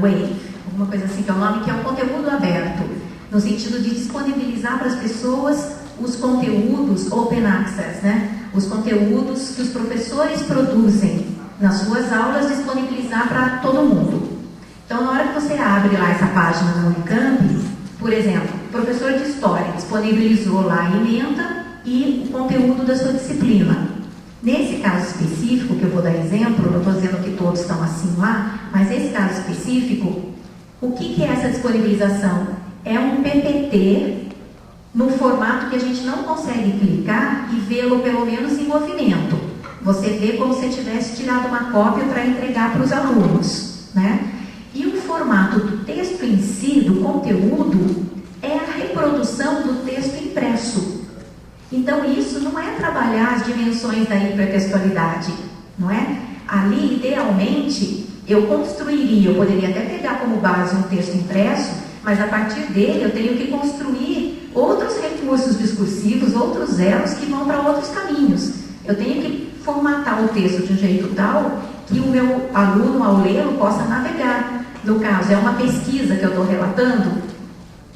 Wave, alguma coisa assim, que é o nome, que é um conteúdo aberto, no sentido de disponibilizar para as pessoas os conteúdos Open Access, né? Os conteúdos que os professores produzem nas suas aulas, disponibilizar para todo mundo. Então, na hora que você abre lá essa página da Unicamp, por exemplo, o professor de História disponibilizou lá a ementa e o conteúdo da sua disciplina. Nesse caso específico, que eu vou dar exemplo, não estou dizendo que todos estão assim lá, mas nesse caso específico, o que é essa disponibilização? É um PPT no formato que a gente não consegue clicar e vê-lo pelo menos em movimento. Você vê como se tivesse tirado uma cópia para entregar para os alunos, né? E o formato do texto em si, do conteúdo, é a reprodução reprodução do texto impresso. Então, isso não é trabalhar as dimensões da hipertextualidade, não é? Ali, idealmente, eu poderia até pegar como base um texto impresso, mas a partir dele eu tenho que construir outros recursos discursivos, outros elos que vão para outros caminhos. Eu tenho que formatar o texto de um jeito tal que o meu aluno, ao lê-lo, possa navegar. No caso, é uma pesquisa que eu estou relatando,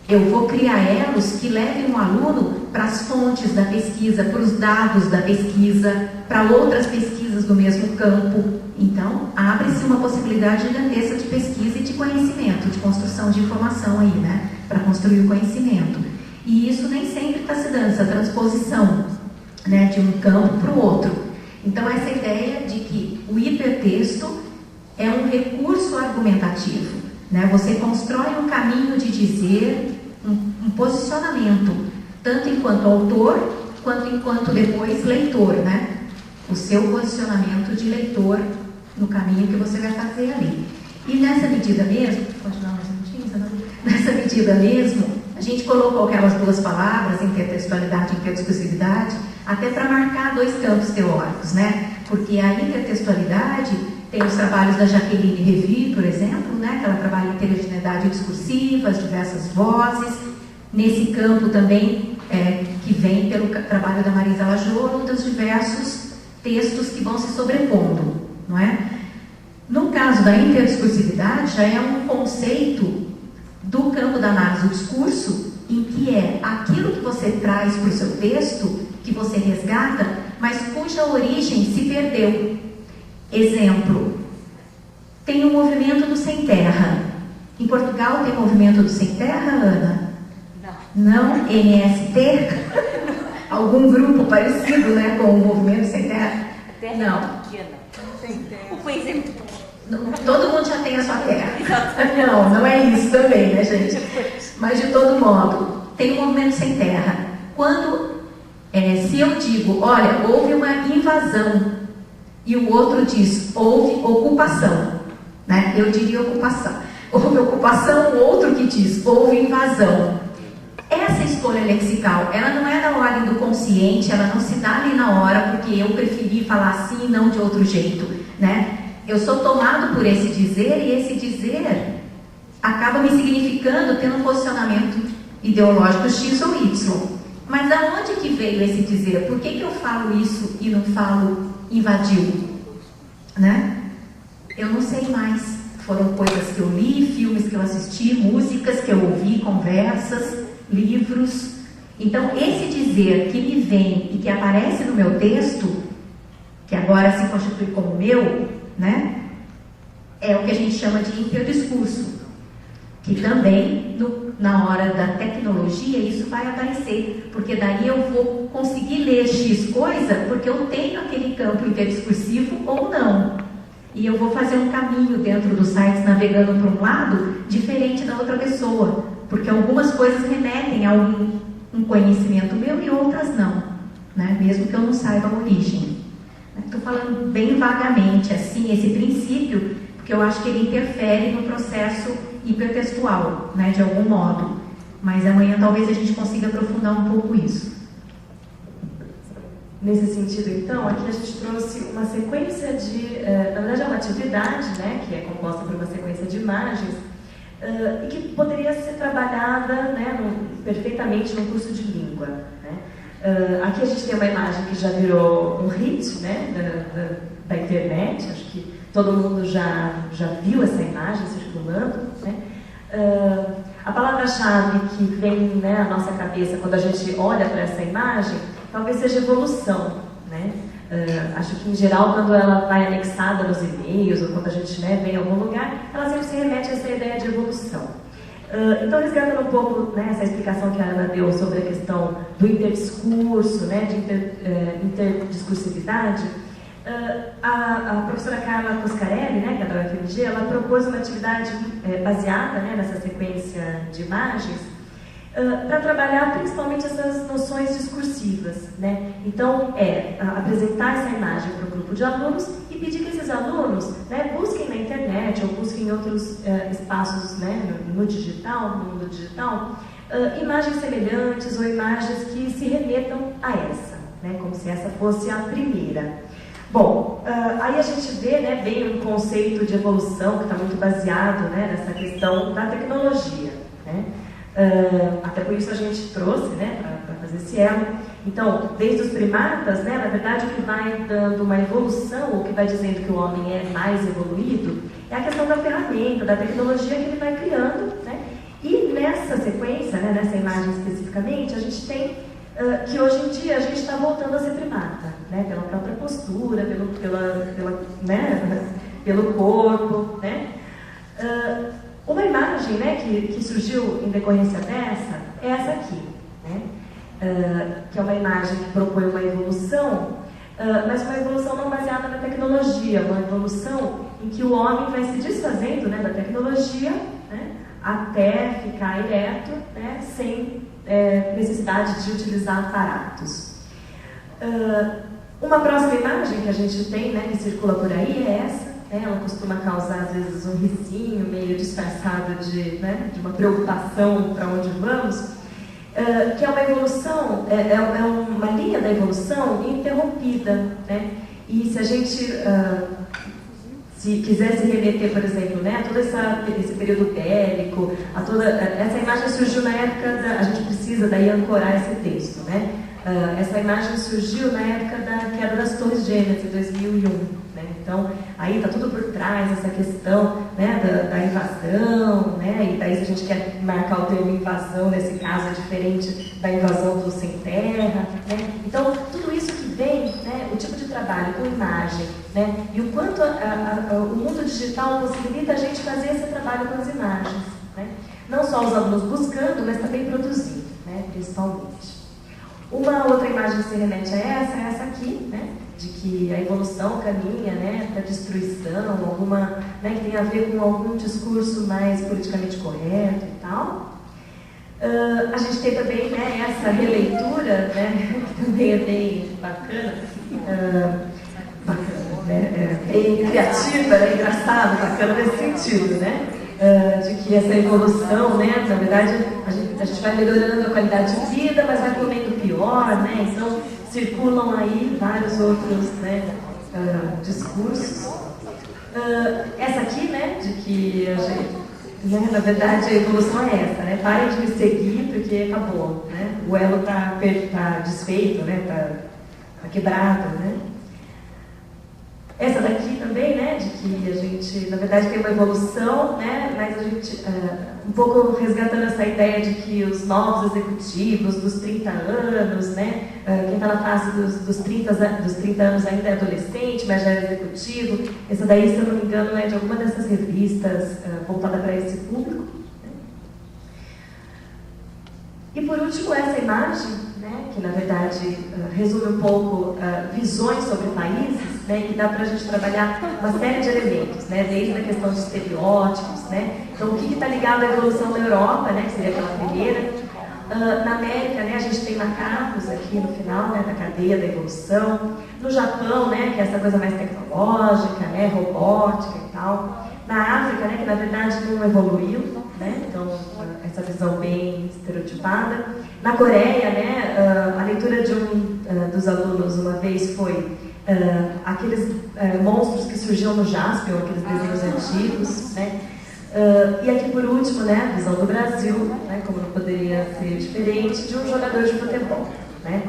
eu vou criar elos que levem um aluno para as fontes da pesquisa, para os dados da pesquisa, para outras pesquisas do mesmo campo. Então, abre-se uma possibilidade gigantesca de pesquisa e de conhecimento, de construção de informação aí, né? Para construir o conhecimento. E isso nem sempre está se dando, essa transposição, né, de um campo para o outro. Então, essa ideia de que o hipertexto é um recurso argumentativo, né? Você constrói um caminho de dizer, um posicionamento, tanto enquanto autor, quanto enquanto depois leitor, né? O seu posicionamento de leitor no caminho que você vai fazer ali. E nessa medida mesmo, pode dar mais um minutinho, nessa medida mesmo, a gente colocou aquelas duas palavras, intertextualidade e interdiscursividade, até para marcar dois campos teóricos, né? Porque a intertextualidade tem os trabalhos da Jacqueline Revy, por exemplo, né? Que ela trabalha heterogeneidade discursiva, as diversas vozes. Nesse campo também, que vem pelo trabalho da Marisa Lajolo, dos diversos textos que vão se sobrepondo, não é? No caso da interdiscursividade, já é um conceito do campo da análise do discurso, em que é aquilo que você traz para o seu texto, que você resgata, mas cuja origem se perdeu. Exemplo, tem o movimento do Sem Terra. Em Portugal tem movimento do Sem Terra, Ana? Não? MST? Algum grupo parecido, né, com o movimento Sem Terra? Não. Pois é. Todo mundo já tem a sua terra. Não é isso também, né, gente? Mas de todo modo, tem o movimento Sem Terra. Quando, se eu digo, olha, houve uma invasão, e o outro diz, houve ocupação, né? Eu diria ocupação. Houve ocupação, o outro que diz, houve invasão. Essa escolha lexical, ela não é na ordem do consciente, ela não se dá ali na hora, porque eu preferi falar assim e não de outro jeito, né? Eu sou tomado por esse dizer, e esse dizer acaba me significando tendo um posicionamento ideológico X ou Y. Mas aonde que veio esse dizer? Por que eu falo isso e não falo invadiu? Né? Eu não sei mais. Foram coisas que eu li, filmes que eu assisti, músicas que eu ouvi, conversas, livros. Então, esse dizer que me vem e que aparece no meu texto, que agora se constitui como meu, né, é o que a gente chama de interdiscurso, que também, na hora da tecnologia, isso vai aparecer, porque daí eu vou conseguir ler X coisa, porque eu tenho aquele campo interdiscursivo ou não. E eu vou fazer um caminho dentro dos sites, navegando para um lado, diferente da outra pessoa, porque algumas coisas remetem a um conhecimento meu e outras não, né? Mesmo que eu não saiba a origem. Estou falando bem vagamente, assim, esse princípio, porque eu acho que ele interfere no processo hipertextual, né, de algum modo. Mas amanhã talvez a gente consiga aprofundar um pouco isso. Nesse sentido, então, aqui a gente trouxe uma sequência de... na verdade, é uma atividade, né, que é composta por uma sequência de imagens, e que poderia ser trabalhada, né, perfeitamente no curso de língua, né? Aqui a gente tem uma imagem que já virou um hit, né, da internet. Acho que todo mundo já viu essa imagem circulando, né? A palavra-chave que vem, né, à nossa cabeça quando a gente olha para essa imagem talvez seja evolução, né? Acho que em geral, quando ela vai anexada nos e-mails ou quando a gente, né, vem em algum lugar, ela sempre se remete a essa ideia de evolução. Então, resgatando um pouco, né, essa explicação que a Ana deu sobre a questão do interdiscurso, né, de interdiscursividade, a professora Carla Coscarelli, né, que é da UFMG, ela propôs uma atividade baseada, né, nessa sequência de imagens, para trabalhar principalmente essas noções discursivas, né? Então, apresentar essa imagem para um grupo de alunos e pedir que esses alunos, né, busquem na internet ou busquem em outros espaços, né, no digital, no mundo digital, imagens semelhantes ou imagens que se remetam a essa, né, como se essa fosse a primeira. Bom, aí a gente vê, né, bem um conceito de evolução que está muito baseado, né, nessa questão da tecnologia, né? Até por isso a gente trouxe, né, para fazer esse elo. Então, desde os primatas, né, na verdade o que vai dando uma evolução, o que vai dizendo que o homem é mais evoluído, é a questão da ferramenta, da tecnologia que ele vai criando, né? E nessa sequência, né, nessa imagem especificamente, a gente tem que hoje em dia a gente está voltando a ser primata, né, pela própria postura, pelo corpo, né? Uma imagem, né, que surgiu em decorrência dessa é essa aqui, né? Que é uma imagem que propõe uma evolução, mas uma evolução não baseada na tecnologia, uma evolução em que o homem vai se desfazendo, né, da tecnologia, né, até ficar ereto, né, sem necessidade de utilizar aparatos. Uma próxima imagem que a gente tem, né, que circula por aí é essa. Ela costuma causar, às vezes, um risinho meio disfarçado de uma preocupação para onde vamos, que é uma evolução, é uma linha da evolução interrompida, né? E se a gente se quiser se remeter, por exemplo, né, a todo esse período bélico, essa imagem surgiu na época a gente precisa daí ancorar esse texto, né? Essa imagem surgiu na época da queda das Torres Gêmeas, em 2001. Né? Então, aí está tudo por trás, essa questão, né, da invasão, né? E daí se a gente quer marcar o termo invasão, nesse caso é diferente da invasão do sem terra. Né? Então, tudo isso que vem, né, o tipo de trabalho com imagem, né, e o quanto o mundo digital possibilita a gente fazer esse trabalho com as imagens. Né? Não só os alunos buscando, mas também produzindo, né, principalmente. Uma outra imagem que se remete a essa aqui, né, de que a evolução caminha, né, para destruição, alguma, né, que tem a ver com algum discurso mais politicamente correto e tal. A gente tem também, né, essa releitura, né, que também é bem bacana, bem criativa, né, engraçado, bacana nesse sentido, né? De que essa evolução, né, na verdade, a gente vai melhorando a qualidade de vida, mas vai comendo pior, né? Então, circulam aí vários outros, né, discursos. Essa aqui, né, de que a gente, né, na verdade, a evolução é essa, né? Parem de me seguir porque acabou, né? O elo tá desfeito, né? Tá quebrado, né? Essa daqui também, né, de que a gente, na verdade, tem uma evolução, né, mas a gente, um pouco resgatando essa ideia de que os novos executivos dos 30 anos, né, quem está na fase dos 30 anos ainda é adolescente, mas já é executivo. Essa daí, se eu não me engano, é de alguma dessas revistas voltada para esse público. Né? E por último, essa imagem, né, que na verdade resume um pouco visões sobre países, né, que dá para a gente trabalhar uma série de elementos, né, desde a questão de estereótipos, né, então o que está ligado à evolução da Europa, né, que seria aquela primeira. Na América, né, a gente tem macacos aqui no final, né, da cadeia da evolução. No Japão, né, que é essa coisa mais tecnológica, né, robótica e tal. Na África, né, que na verdade não evoluiu, né, então essa visão bem estereotipada. Na Coreia, né, a leitura de dos alunos uma vez foi aqueles monstros que surgiam no Jaspion, aqueles desenhos antigos, né? E aqui por último, né, a visão do Brasil, né, como não poderia ser diferente, de um jogador de futebol, né?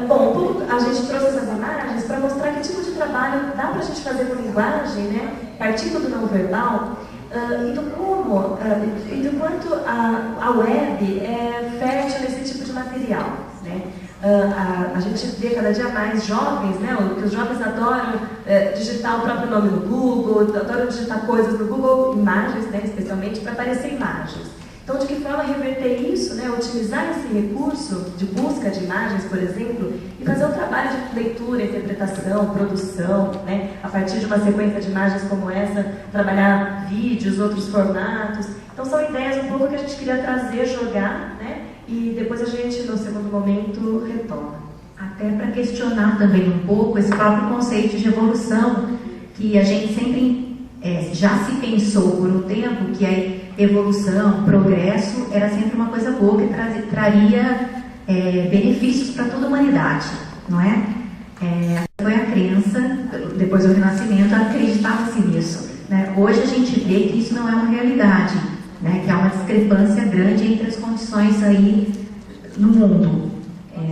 Bom, um pouco a gente trouxe essas imagens para mostrar que tipo de trabalho dá para a gente fazer com linguagem, né, partindo do não verbal, e do quanto a web é fértil nesse tipo de material, né? A gente vê cada dia mais jovens, né, que os jovens adoram digitar o próprio nome no Google, adoram digitar coisas no Google, imagens, né, especialmente, para aparecer imagens. Então, de que forma reverter isso, né, utilizar esse recurso de busca de imagens, por exemplo, e fazer um trabalho de leitura, interpretação, produção, né, a partir de uma sequência de imagens como essa, trabalhar vídeos, outros formatos. Então, são ideias um pouco que a gente queria trazer, jogar, né, e depois a gente, no segundo momento, retoma. Até para questionar também um pouco esse próprio conceito de evolução, que a gente sempre já se pensou por um tempo, que evolução, progresso, era sempre uma coisa boa que traria benefícios para toda a humanidade, não é? Foi a crença, depois do Renascimento, acreditava-se nisso, né? Hoje a gente vê que isso não é uma realidade, né? Que há uma discrepância grande entre as condições aí no mundo,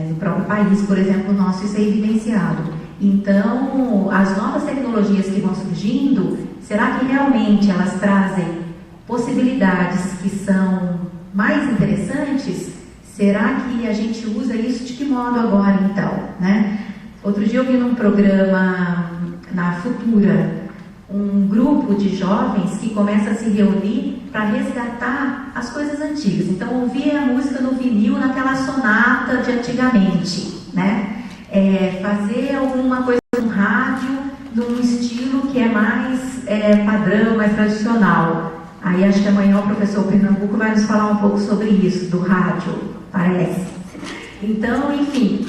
no próprio país, por exemplo, nosso, isso é evidenciado. Então, as novas tecnologias que vão surgindo, será que realmente elas trazem possibilidades que são mais interessantes? Será que a gente usa isso de que modo agora, então, né? Outro dia eu vi num programa na Futura um grupo de jovens que começa a se reunir para resgatar as coisas antigas. Então, ouvir a música no vinil naquela sonata de antigamente, né? Fazer alguma coisa no rádio num estilo que é mais padrão, mais tradicional. Aí acho que amanhã o professor Pernambuco vai nos falar um pouco sobre isso, do rádio, parece. Então, enfim,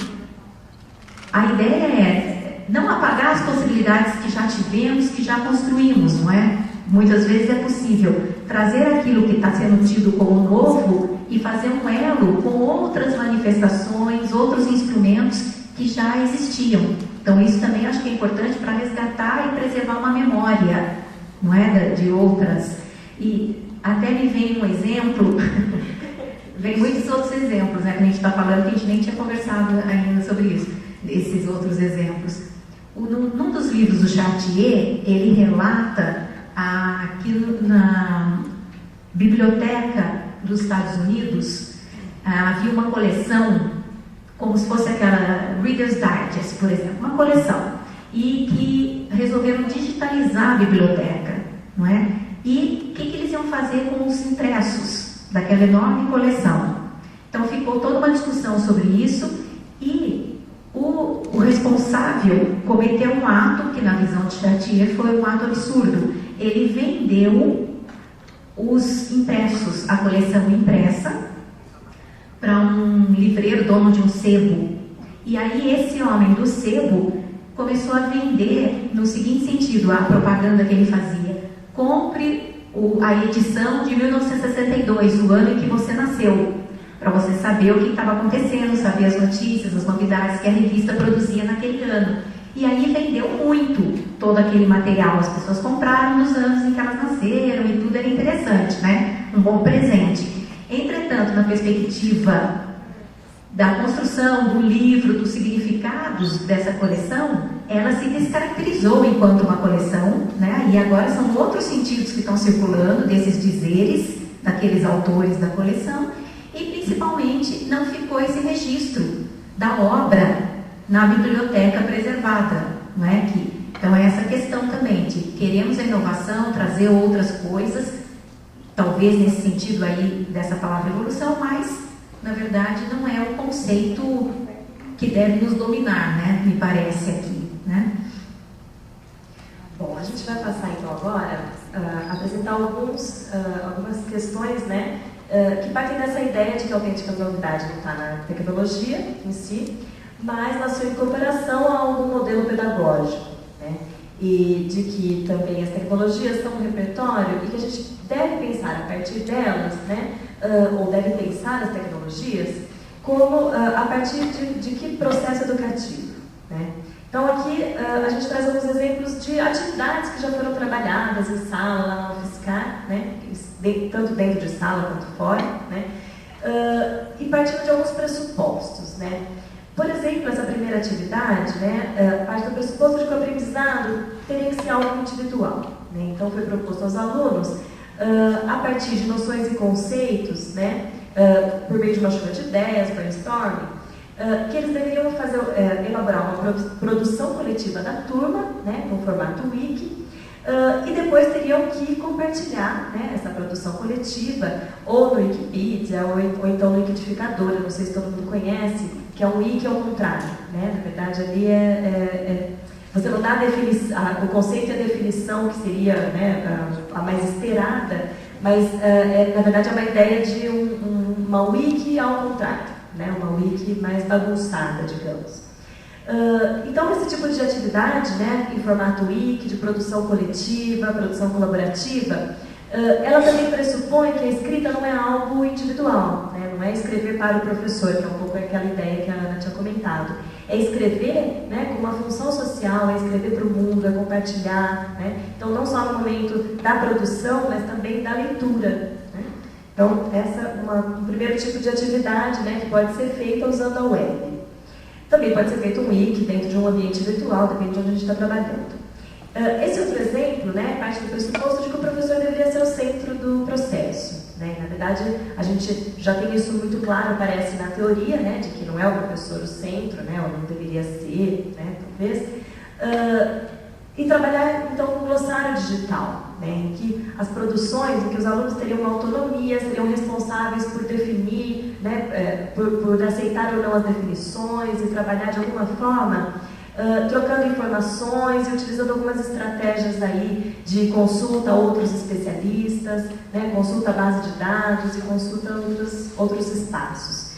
a ideia é não apagar as possibilidades que já tivemos, que já construímos, não é? Muitas vezes é possível trazer aquilo que está sendo tido como novo e fazer um elo com outras manifestações, outros instrumentos que já existiam. Então isso também acho que é importante para resgatar e preservar uma memória, não é? De outras. E até me vem um exemplo, vem muitos outros exemplos, né? Que a gente está falando, que a gente nem tinha conversado ainda sobre isso, esses outros exemplos. Num dos livros do Chartier, ele relata que na biblioteca dos Estados Unidos havia uma coleção, como se fosse aquela Reader's Digest, por exemplo, uma coleção, e que resolveram digitalizar a biblioteca, não é? E o que eles iam fazer com os impressos daquela enorme coleção? Então ficou toda uma discussão sobre isso e o responsável cometeu um ato que na visão de Chartier foi um ato absurdo. Ele vendeu os impressos, a coleção impressa, para um livreiro, dono de um sebo. E aí esse homem do sebo começou a vender no seguinte sentido, a propaganda que ele fazia: compre a edição de 1962, o ano em que você nasceu, para você saber o que estava acontecendo, saber as notícias, as novidades que a revista produzia naquele ano. E aí vendeu muito todo aquele material, as pessoas compraram nos anos em que elas nasceram e tudo era interessante, né? Um bom presente. Entretanto, na perspectiva da construção do livro, dos significados dessa coleção, ela se descaracterizou enquanto uma coleção, né? E agora são outros sentidos que estão circulando desses dizeres daqueles autores da coleção, e principalmente não ficou esse registro da obra na biblioteca preservada, não é? Então é essa questão também de queremos a inovação, trazer outras coisas, talvez nesse sentido aí dessa palavra evolução, mas na verdade não é o conceito que deve nos dominar, né? Me parece aqui, né? Bom, a gente vai passar então agora a apresentar algumas questões, né? Que partem dessa ideia de que a autêntica novidade não está na tecnologia em si, mas na sua incorporação a algum modelo pedagógico, né? E de que também as tecnologias estão no repertório e que a gente deve pensar a partir delas, né? Ou deve pensar as tecnologias como a partir de que processo educativo, né? Então aqui a gente traz alguns exemplos de atividades que já foram trabalhadas em sala, lá na UFSCar, né? Tanto dentro de sala quanto fora, né? E partindo de alguns pressupostos, né? Por exemplo, essa primeira atividade, né, parte do pressuposto de que o aprendizado teria que ser algo individual, né? Então foi proposto aos alunos, a partir de noções e conceitos, né, por meio de uma chuva de ideias, brainstorming, que eles deveriam elaborar uma produção coletiva da turma, né, no formato wiki, e depois teriam que compartilhar, né, essa produção coletiva ou no Wikipedia ou então no Liquidificador. Eu não sei se todo mundo conhece, que é um wiki ao contrário, né? Na verdade ali você não dá o conceito e a definição que seria, né, a mais esperada, mas na verdade é uma ideia de uma wiki ao contrário, né? Uma wiki mais bagunçada, digamos. Então, esse tipo de atividade, né, em formato wiki, de produção coletiva, produção colaborativa, ela também pressupõe que a escrita não é algo individual, né? Não é escrever para o professor, que é um pouco aquela ideia que a Ana tinha comentado. É escrever, né, com uma função social, é escrever para o mundo, é compartilhar, né? Então, não só no momento da produção, mas também da leitura, né? Então, essa é um primeiro tipo de atividade, né, que pode ser feita usando a web. Também pode ser feito um wiki dentro de um ambiente virtual, depende de onde a gente está trabalhando. Esse outro exemplo, né, parte do pressuposto de que o professor deveria ser o centro do processo, né? Na verdade, a gente já tem isso muito claro, parece na teoria, né, de que não é o professor o centro, né, ou não deveria ser, né, talvez. E trabalhar, então, com um glossário digital, né, em que as produções, em que os alunos teriam uma autonomia, seriam responsáveis por definir, né, por aceitar ou não as definições e trabalhar de alguma forma trocando informações e utilizando algumas estratégias aí de consulta a outros especialistas, né, consulta à base de dados e consulta a outros espaços.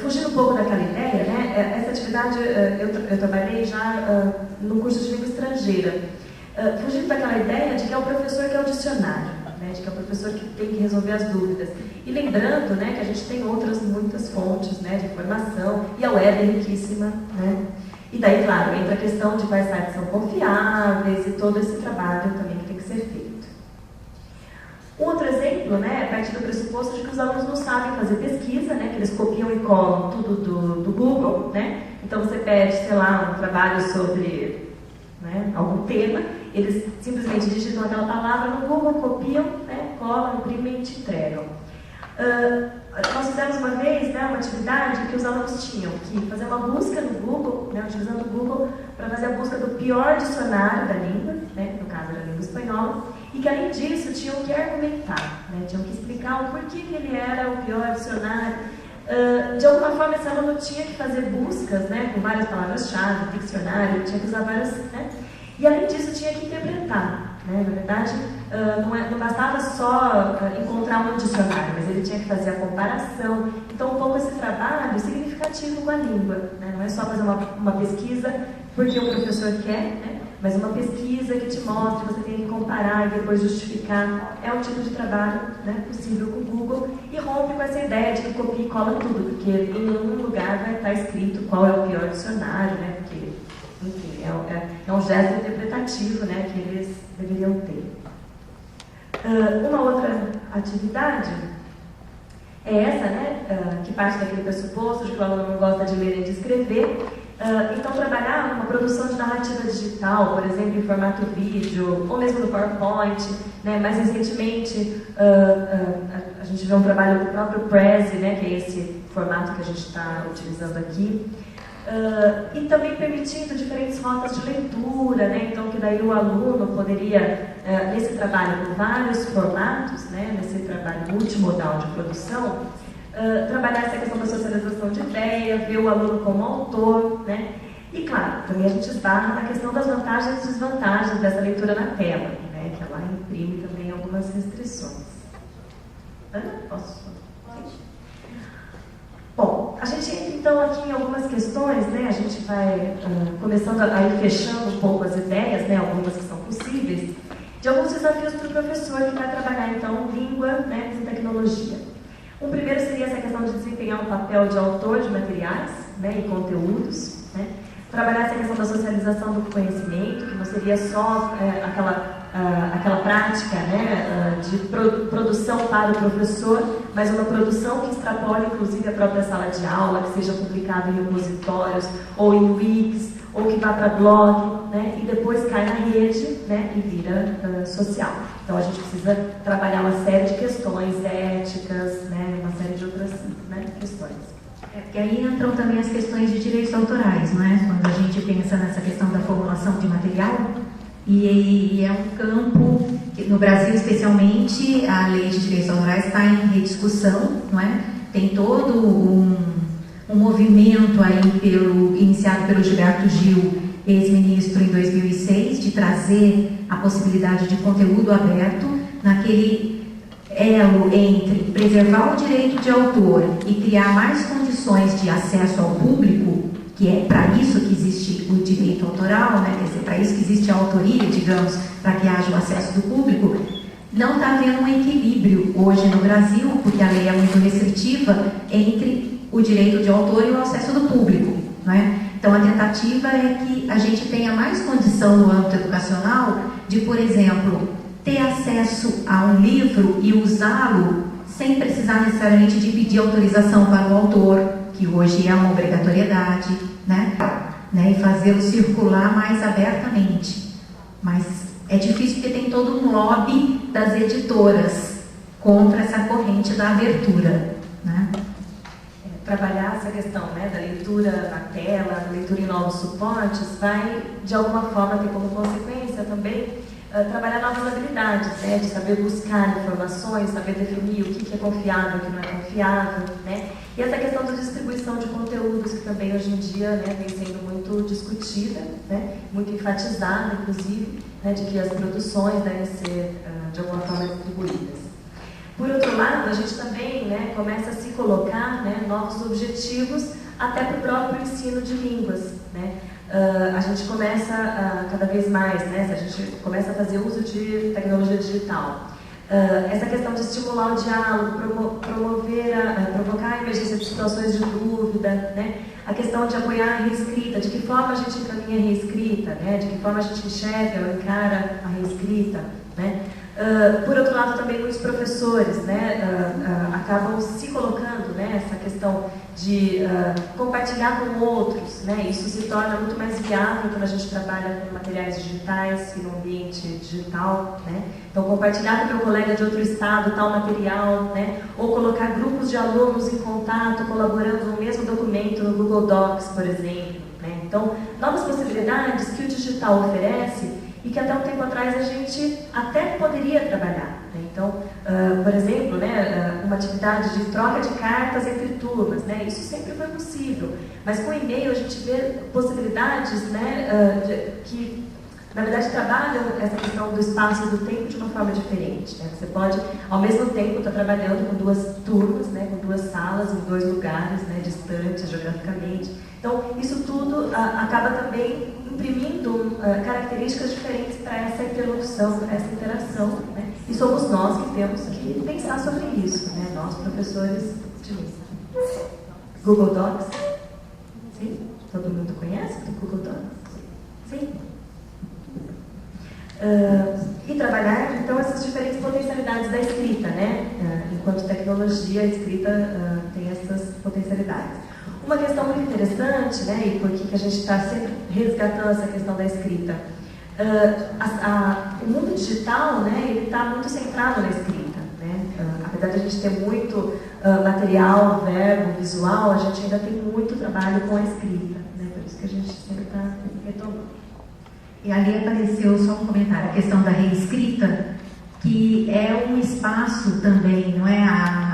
Fugindo um pouco daquela ideia, né, essa atividade eu trabalhei já no curso de língua estrangeira, fugindo daquela ideia de que é o professor que é o dicionário, né, de que é o professor que tem que resolver as dúvidas. E lembrando, né, que a gente tem muitas fontes, né, de informação, e a web é riquíssima, né? E daí, claro, entra a questão de quais sites são confiáveis e todo esse trabalho também que tem que ser feito. Um outro exemplo, né, é parte do pressuposto de que os alunos não sabem fazer pesquisa, né, que eles copiam e colam tudo do Google, né? Então você pede, sei lá, um trabalho sobre, né, algum tema, eles simplesmente digitam aquela palavra no Google, copiam, né, colam, imprimem e te entregam. Nós fizemos uma vez, né, uma atividade que os alunos tinham que fazer uma busca no Google, né, utilizando o Google para fazer a busca do pior dicionário da língua, né, no caso da língua espanhola, e que além disso tinham que argumentar, né, tinham que explicar o porquê que ele era o pior dicionário. De alguma forma esse aluno tinha que fazer buscas, né, com várias palavras-chave, dicionário, tinha que usar várias, né, e além disso tinha que interpretar. Né? Na verdade, não bastava só encontrar um dicionário, mas ele tinha que fazer a comparação. Então, um pouco esse trabalho significativo com a língua. Né? Não é só fazer uma pesquisa porque o professor quer, né? Mas uma pesquisa que te mostra, você tem que comparar e depois justificar. É um tipo de trabalho, né, possível com o Google e rompe com essa ideia de que copia e cola tudo, porque em nenhum lugar vai estar escrito qual é o pior dicionário, né? Porque, enfim, é um gesto interpretativo, né, que eles deveriam ter. Uma outra atividade é essa, né, que parte daquele pressuposto de que o aluno não gosta de ler e de escrever. Então, trabalhar uma produção de narrativa digital, por exemplo, em formato vídeo, ou mesmo no PowerPoint, né? Mais recentemente, a gente vê um trabalho do próprio Prezi, né, que é esse formato que a gente está utilizando aqui. E também permitindo diferentes rotas de leitura, né? Então que daí o aluno poderia, nesse trabalho com vários formatos, né? Nesse trabalho multimodal de produção, trabalhar essa questão da socialização de ideia, ver o aluno como autor, né? E claro, também a gente esbarra na questão das vantagens e desvantagens dessa leitura na tela, né? Que ela imprime também algumas restrições. Posso? Bom, a gente entra então aqui em algumas questões, né? A gente vai começando a ir fechando um pouco as ideias, né? Algumas que são possíveis, de alguns desafios para o professor que vai trabalhar então língua, né, com tecnologia. Um primeiro seria essa questão de desempenhar um papel de autor de materiais, né, e conteúdos, né? Trabalhar essa questão da socialização do conhecimento, que não seria só aquela prática, né, de produção para o professor, mas uma produção que extrapole inclusive a própria sala de aula, que seja publicado em repositórios ou em wikis, ou que vá para blog, né, e depois cai na rede, né, e vira social. Então a gente precisa trabalhar uma série de questões éticas, né, uma série de outras, né, questões. Porque aí entram também as questões de direitos autorais, não é? Quando a gente pensa nessa questão da formulação de material, e é um campo, no Brasil especialmente, a lei de direitos autorais está em rediscussão, não é? Tem todo um movimento aí iniciado pelo Gilberto Gil, ex-ministro, em 2006, de trazer a possibilidade de conteúdo aberto naquele elo entre preservar o direito de autor e criar mais condições de acesso ao público, que é para isso que existe o direito autoral, né? Quer dizer, para isso que existe a autoria, digamos, para que haja o acesso do público, não está havendo um equilíbrio hoje no Brasil, porque a lei é muito restritiva entre o direito de autor e o acesso do público, não é? Então, a tentativa é que a gente tenha mais condição no âmbito educacional de, por exemplo, ter acesso a um livro e usá-lo sem precisar necessariamente de pedir autorização para o autor, que hoje é uma obrigatoriedade, né? E fazê-lo circular mais abertamente. Mas é difícil porque tem todo um lobby das editoras contra essa corrente da abertura, né? Trabalhar essa questão, né, da leitura na tela, da leitura em novos suportes, vai de alguma forma ter como consequência também trabalhar novas habilidades, né, de saber buscar informações, saber definir o que é confiável, o que não é confiável, né, e essa questão da distribuição de conteúdos que também hoje em dia, né, vem sendo muito discutida, né, muito enfatizada, inclusive, né, de que as produções devem ser de alguma forma distribuídas. Por outro lado, a gente também, né, começa a se colocar, né, novos objetivos até para o próprio ensino de línguas, né. A gente começa cada vez mais, né, a gente começa a fazer uso de tecnologia digital. Essa questão de estimular o diálogo, provocar a emergência de situações de dúvida, né, a questão de apoiar a reescrita, de que forma a gente encaminha a reescrita, né, de que forma a gente enxerga ou encara a reescrita, né. Por outro lado, também muitos professores, né, acabam se colocando, né, essa questão de compartilhar com outros, né, isso se torna muito mais viável quando a gente trabalha com materiais digitais e no ambiente digital, né, então compartilhar com o meu colega de outro estado tal material, né, ou colocar grupos de alunos em contato, colaborando no mesmo documento no Google Docs, por exemplo, né, então novas possibilidades que o digital oferece e que até um tempo atrás a gente até poderia trabalhar, né? Então, por exemplo, né, uma atividade de troca de cartas entre turmas, né, isso sempre foi possível, mas com o e-mail a gente vê possibilidades, né, que na verdade trabalham essa questão do espaço e do tempo de uma forma diferente, né? Você pode ao mesmo tempo estar trabalhando com duas turmas, né, com duas salas em dois lugares, né, distantes geograficamente. Então, isso tudo acaba também imprimindo características diferentes para essa interlocução, para essa interação, né? E somos nós que temos que pensar sobre isso, né? Nós, professores de língua. Google Docs? Sim? Todo mundo conhece o Google Docs? Sim? E trabalhar, então, essas diferentes potencialidades da escrita, né? Enquanto tecnologia, a escrita tem essas potencialidades. Uma questão muito interessante, né, e por que a gente está sempre resgatando essa questão da escrita, o mundo digital, né, ele está muito centrado na escrita, né, apesar de a gente ter muito material, verbo, visual, a gente ainda tem muito trabalho com a escrita, né, por isso que a gente sempre está retomando. E ali apareceu só um comentário, a questão da reescrita, que é um espaço também, não é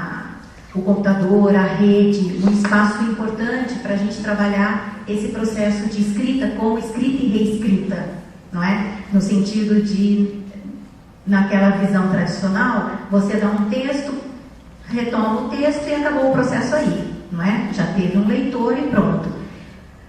o computador, a rede, um espaço importante para a gente trabalhar esse processo de escrita como escrita e reescrita, não é? No sentido de, naquela visão tradicional, você dá um texto, retoma o texto e acabou o processo aí, não é? Já teve um leitor e pronto.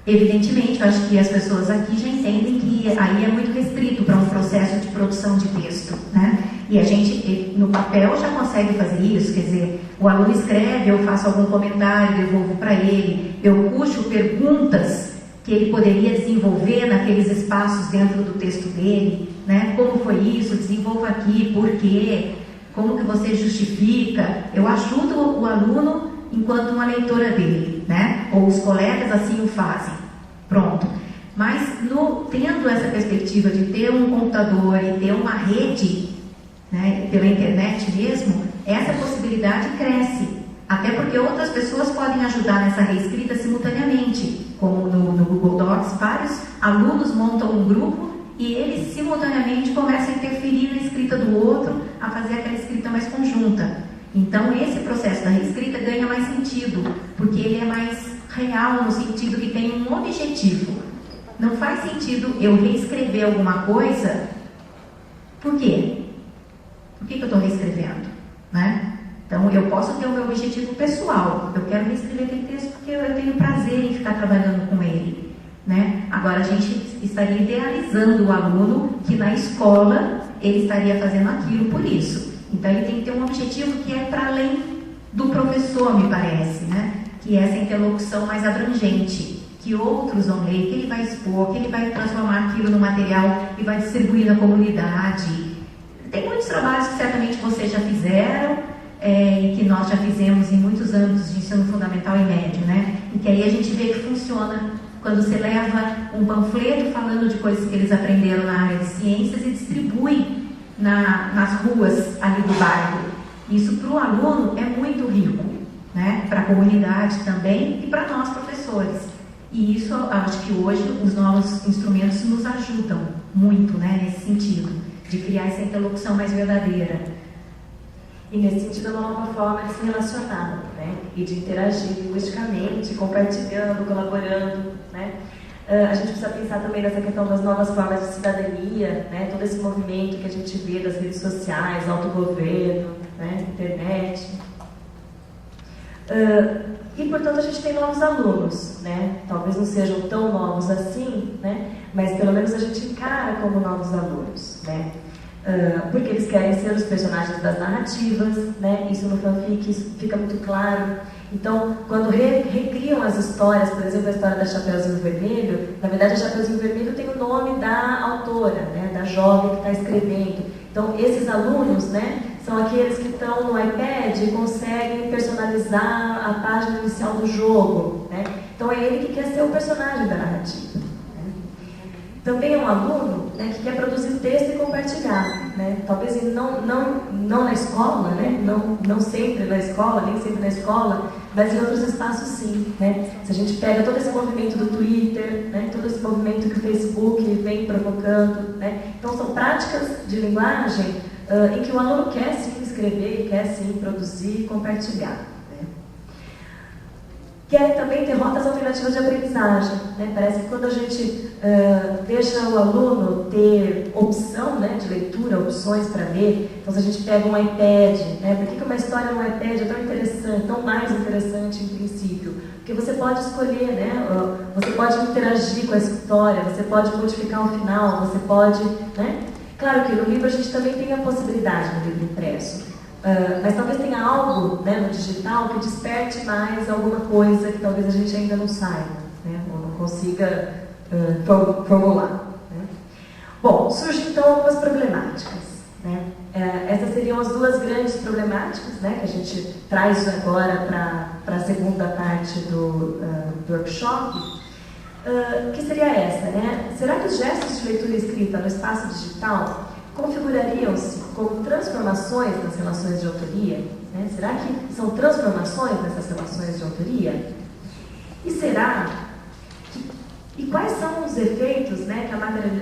Evidentemente, eu acho que as pessoas aqui já entendem que aí é muito restrito para um processo de produção de texto, né? E a gente, no papel, já consegue fazer isso, quer dizer, o aluno escreve, eu faço algum comentário, devolvo para ele, eu puxo perguntas que ele poderia desenvolver naqueles espaços dentro do texto dele, né? Como foi isso? Desenvolva aqui, por quê? Como que você justifica? Eu ajudo o aluno enquanto uma leitora dele, né? Ou os colegas assim o fazem. Pronto. Mas tendo essa perspectiva de ter um computador e ter uma rede, né, pela internet mesmo, essa possibilidade cresce. Até porque outras pessoas podem ajudar nessa reescrita simultaneamente, como no Google Docs, vários alunos montam um grupo e eles simultaneamente começam a interferir na escrita do outro, a fazer aquela escrita mais conjunta. Então esse processo da reescrita ganha mais sentido, porque ele é mais real no sentido que tem um objetivo. Não faz sentido eu reescrever alguma coisa. Por quê? Por que eu estou reescrevendo? Né? Então eu posso ter o meu objetivo pessoal. Eu quero reescrever aquele texto porque eu tenho prazer em ficar trabalhando com ele. Né? Agora a gente estaria idealizando o aluno que na escola ele estaria fazendo aquilo por isso. Então ele tem que ter um objetivo que é para além do professor, me parece, né? Que é essa interlocução mais abrangente, que outros vão ler, que ele vai expor, que ele vai transformar aquilo no material e vai distribuir na comunidade. Tem muitos trabalhos que certamente vocês já fizeram e que nós já fizemos em muitos âmbitos de ensino fundamental e médio, né? E que aí a gente vê que funciona quando você leva um panfleto falando de coisas que eles aprenderam na área de ciências e distribui nas ruas ali do bairro. Isso para o aluno é muito rico, né? Para a comunidade também e para nós professores. E isso, acho que hoje os novos instrumentos nos ajudam muito, né? Nesse sentido, de criar essa interlocução mais verdadeira. E nesse sentido é uma nova forma de se relacionar, né? E de interagir linguisticamente, compartilhando, colaborando, né? A gente precisa pensar também nessa questão das novas formas de cidadania, né? Todo esse movimento que a gente vê das redes sociais, autogoverno, né? Internet. E, portanto, a gente tem novos alunos, né? Talvez não sejam tão novos assim, né? Mas pelo menos a gente encara como novos alunos, né? Porque eles querem ser os personagens das narrativas, né? Isso no fanfic fica muito claro. Então, quando recriam as histórias, por exemplo, a história da Chapeuzinho Vermelho, na verdade a Chapeuzinho Vermelho tem o nome da autora, né? Da jovem que está escrevendo. Então, esses alunos, né? São aqueles que estão no iPad e conseguem personalizar a página inicial do jogo, né? Então, é ele que quer ser o personagem da narrativa. Também é um aluno, né, que quer produzir texto e compartilhar, né? Talvez não na escola, né? Não sempre na escola, nem sempre na escola, mas em outros espaços sim, né? Se a gente pega todo esse movimento do Twitter, né, todo esse movimento que o Facebook vem provocando, né? Então são práticas de linguagem em que o aluno quer sim escrever, quer sim produzir e compartilhar. Querem também ter rotas alternativas de aprendizagem, né? Parece que quando a gente deixa o aluno ter opção, né, de leitura, opções para ler, então se a gente pega um iPad, né? Por que uma história no iPad é tão interessante, tão mais interessante em princípio? Porque você pode escolher, né? Você pode interagir com a história, você pode modificar o final, você pode, né? Claro que no livro a gente também tem a possibilidade no livro impresso. Mas talvez tenha algo, né, no digital que desperte mais alguma coisa que talvez a gente ainda não saiba, né, ou não consiga formular. Né. Bom, surgem então algumas problemáticas. Né. Essas seriam as duas grandes problemáticas, né, que a gente traz agora para a segunda parte do workshop, que seria essa, né? Será que os gestos de leitura e escrita no espaço digital configurariam-se como transformações nas relações de autoria? Né? Será que são transformações nessas relações de autoria? E será e quais são os efeitos, né,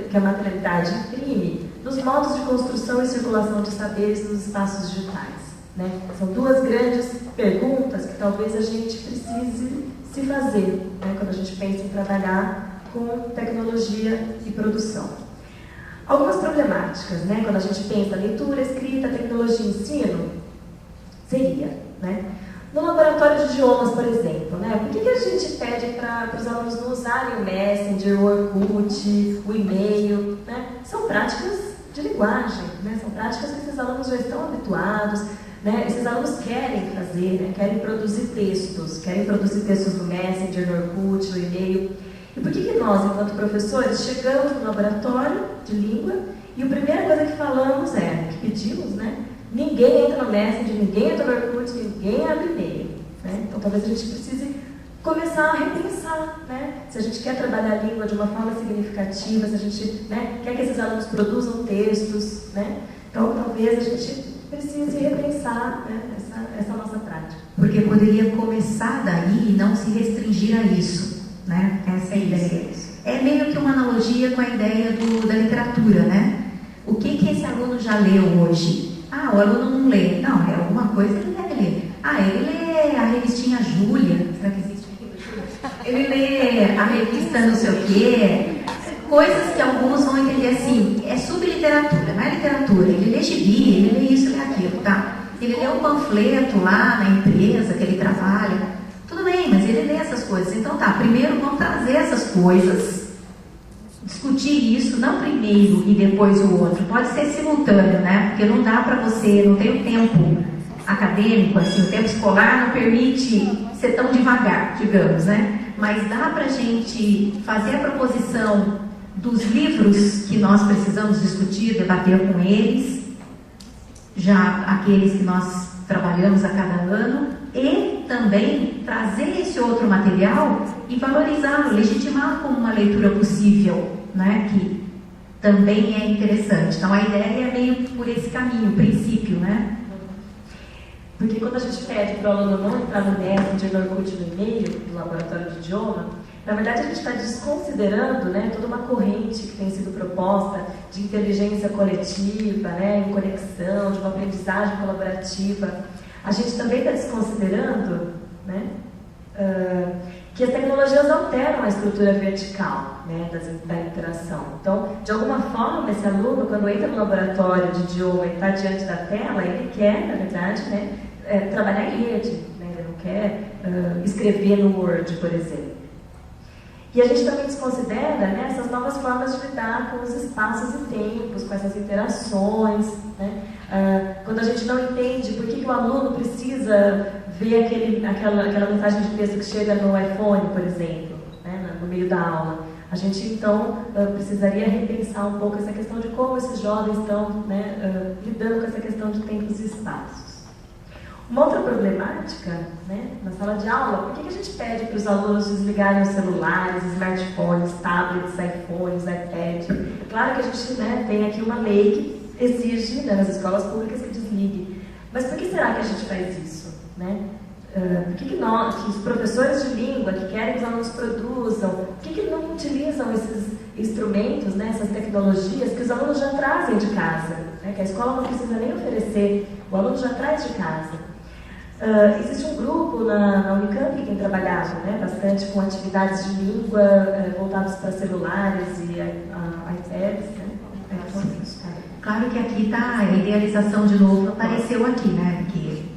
que a materialidade imprime nos modos de construção e circulação de saberes nos espaços digitais? Né? São duas grandes perguntas que talvez a gente precise se fazer, né, quando a gente pensa em trabalhar com tecnologia e produção. Algumas problemáticas, né, quando a gente pensa leitura, escrita, tecnologia e ensino, seria, né, no laboratório de idiomas, por exemplo, né, por que a gente pede para os alunos não usarem o Messenger, o Orkut, o e-mail, né? São práticas de linguagem, né, são práticas que esses alunos já estão habituados, né, esses alunos querem fazer, né, querem produzir textos no Messenger, no Orkut, no e-mail. E por que nós, enquanto professores, chegamos no laboratório de língua e a primeira coisa que falamos que pedimos, né? Ninguém entra no Messenger, ninguém entra no Orkut, ninguém abre e-mail. Né? Então talvez a gente precise começar a repensar, né? Se a gente quer trabalhar a língua de uma forma significativa, se a gente, né, quer que esses alunos produzam textos, né? Então talvez a gente precise repensar, né, essa nossa prática. Porque poderia começar daí e não se restringir a isso. Né? Essa é a ideia. É meio que uma analogia com a ideia da literatura, né? O que esse aluno já leu hoje? O aluno não lê. Não, é alguma coisa que ele deve ler. Ele lê a revistinha Júlia. Será que existe aqui? Ele lê a revista não sei o quê. Coisas que alguns vão entender assim, é subliteratura, não é literatura. Ele lê gibi, ele lê isso, ele lê aquilo, tá? Ele lê um panfleto lá na empresa que ele trabalha. Tudo bem, mas ele lê essas coisas. Então tá, primeiro vamos trazer essas coisas discutir isso, não primeiro e depois o outro, pode ser simultâneo, né? Porque não dá para você, não tem o tempo acadêmico, assim, o tempo escolar não permite ser tão devagar, digamos, né? Mas dá para a gente fazer a proposição dos livros que nós precisamos discutir, debater com eles, já aqueles que nós trabalhamos a cada ano, e também trazer esse outro material e valorizá-lo, legitimá-lo como uma leitura possível, né? Que também é interessante. Então a ideia é meio por esse caminho, o princípio, né? Porque quando a gente pede para o aluno não entrar no Messenger, no Orkut, no e-mail, do laboratório de idioma, na verdade a gente está desconsiderando, né, toda uma corrente que tem sido proposta de inteligência coletiva, né, em conexão, de uma aprendizagem colaborativa. A gente também está desconsiderando, né, que as tecnologias alteram a estrutura vertical, né, da interação. Então, de alguma forma, esse aluno, quando entra no laboratório de idioma e está diante da tela, ele quer, na verdade, né, trabalhar em rede, né, ele não quer escrever no Word, por exemplo. E a gente também desconsidera, né, essas novas formas de lidar com os espaços e tempos, com essas interações, né? Quando a gente não entende por que o aluno precisa ver aquela mensagem de texto que chega no iPhone, por exemplo, né, no meio da aula, a gente então precisaria repensar um pouco essa questão de como esses jovens estão, né, lidando com essa questão de tempos e espaços. Uma outra problemática, né, na sala de aula, por que a gente pede para os alunos desligarem os celulares, smartphones, tablets, iPhones, iPad? Claro que a gente, né, tem aqui uma lei que exige, né, nas escolas públicas que desligue. Mas por que será que a gente faz isso? Né? Por que os professores de língua que querem que os alunos produzam, por que não utilizam esses instrumentos, né, essas tecnologias que os alunos já trazem de casa? Né, que a escola não precisa nem oferecer, o aluno já traz de casa. Existe um grupo na Unicamp que tem trabalhado, né, bastante com atividades de língua voltadas para celulares e iPads. Né? Claro que aqui tá, a idealização de novo apareceu aqui, né?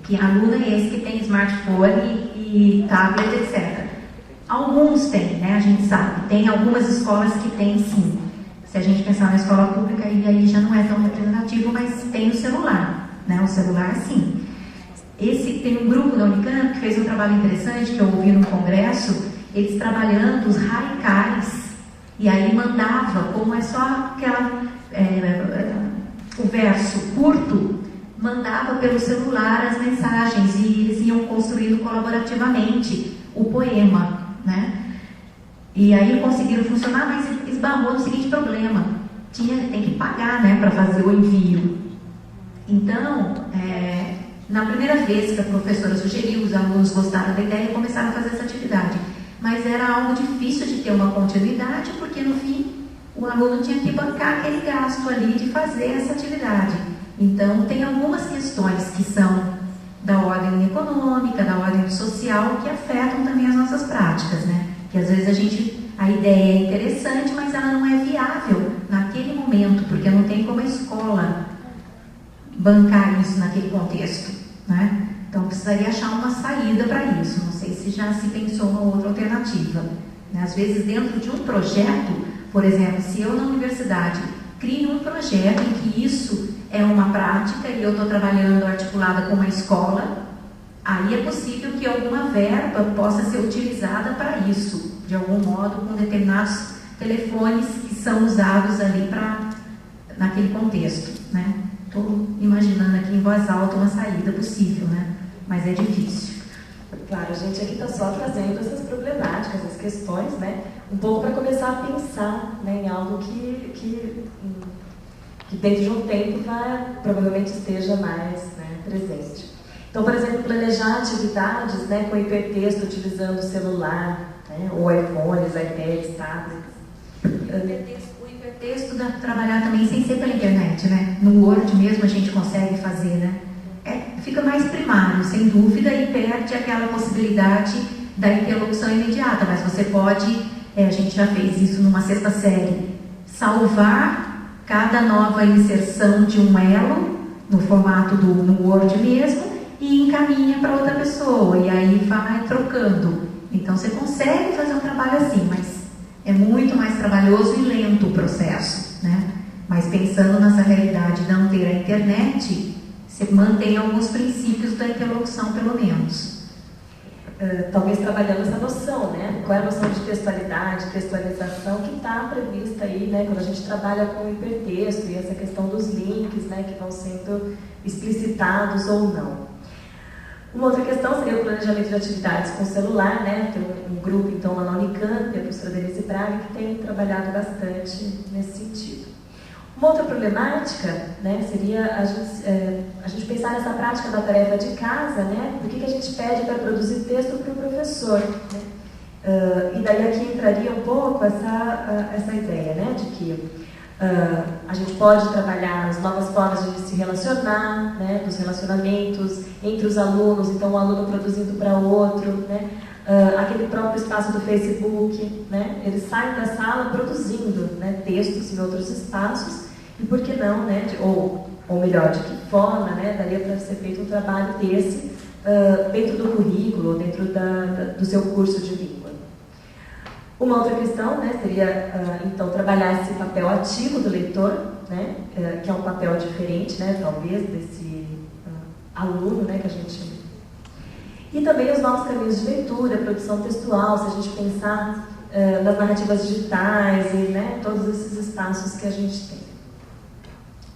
Que aluno é esse que tem smartphone e tablet, etc. Alguns têm, né? A gente sabe. Tem algumas escolas que têm sim. Se a gente pensar na escola pública, e aí já não é tão representativo, mas tem o celular, né? O celular sim. Tem um grupo da Unicamp que fez um trabalho interessante, que eu ouvi no congresso, eles trabalhando os haikais, e aí mandava, como é só o verso curto, mandava pelo celular as mensagens e eles iam construindo colaborativamente o poema, né? E aí conseguiram funcionar, mas esbarrou no seguinte problema: tem que pagar, né, para fazer o envio. Então, na primeira vez que a professora sugeriu, os alunos gostaram da ideia e começaram a fazer essa atividade. Mas era algo difícil de ter uma continuidade, porque no fim o aluno tinha que bancar aquele gasto ali de fazer essa atividade. Então tem algumas questões que são da ordem econômica, da ordem social, que afetam também as nossas práticas, né? Que às vezes a ideia é interessante, mas ela não é viável naquele momento, porque não tem como a escola bancar isso naquele contexto, né? Então precisaria achar uma saída para isso. Não sei se já se pensou uma outra alternativa, né? Às vezes dentro de um projeto, por exemplo, se eu na universidade crio um projeto em que isso é uma prática e eu estou trabalhando articulada com uma escola, aí é possível que alguma verba possa ser utilizada para isso, de algum modo, com determinados telefones que são usados ali naquele contexto, né? Estou imaginando aqui em voz alta uma saída possível, né? Mas é difícil. Claro, a gente aqui está só trazendo essas problemáticas, essas questões, né? Um pouco para começar a pensar, né, em algo que dentro de um tempo provavelmente esteja mais, né, presente. Então, por exemplo, planejar atividades, né, com hipertexto utilizando o celular, né, ou iPhones, iPads, tablets. O hipertexto dá para trabalhar também sem ser pela internet, né? No Word mesmo a gente consegue fazer, né? Fica mais primário, sem dúvida, e perde aquela possibilidade da interlocução imediata, mas você pode, a gente já fez isso numa sexta série, salvar cada nova inserção de um elo no formato no Word mesmo e encaminha para outra pessoa, e aí vai trocando. Então você consegue fazer um trabalho assim, mas é muito mais trabalhoso e lento o processo, né? Mas pensando nessa realidade de não ter a internet, você mantém alguns princípios da interlocução, pelo menos. Talvez trabalhando essa noção, né? Qual é a noção de textualidade, textualização que está prevista aí, né? Quando a gente trabalha com o hipertexto e essa questão dos links, né? Que vão sendo explicitados ou não. Uma outra questão seria o planejamento de atividades com celular, né? Tem um grupo, então, lá na Unicamp, a professora Denise Braga, que tem trabalhado bastante nesse sentido. Uma outra problemática, né, seria a gente pensar nessa prática da tarefa de casa, né? Por que a gente pede para produzir texto para o professor, né? E daí aqui entraria um pouco essa ideia, né, de que a gente pode trabalhar as novas formas de se relacionar, né, dos relacionamentos entre os alunos, então um aluno produzindo para o outro, né, aquele próprio espaço do Facebook, né, eles saem da sala produzindo, né, textos em outros espaços, e por que não, né, ou melhor, de que forma, né, daria para ser feito um trabalho desse dentro do currículo, dentro do seu curso de língua. Uma outra questão, né, seria, então, trabalhar esse papel ativo do leitor, né, que é um papel diferente, né, talvez, desse aluno, né, que a gente... E também os novos caminhos de leitura, produção textual, se a gente pensar nas narrativas digitais e, né, todos esses espaços que a gente tem.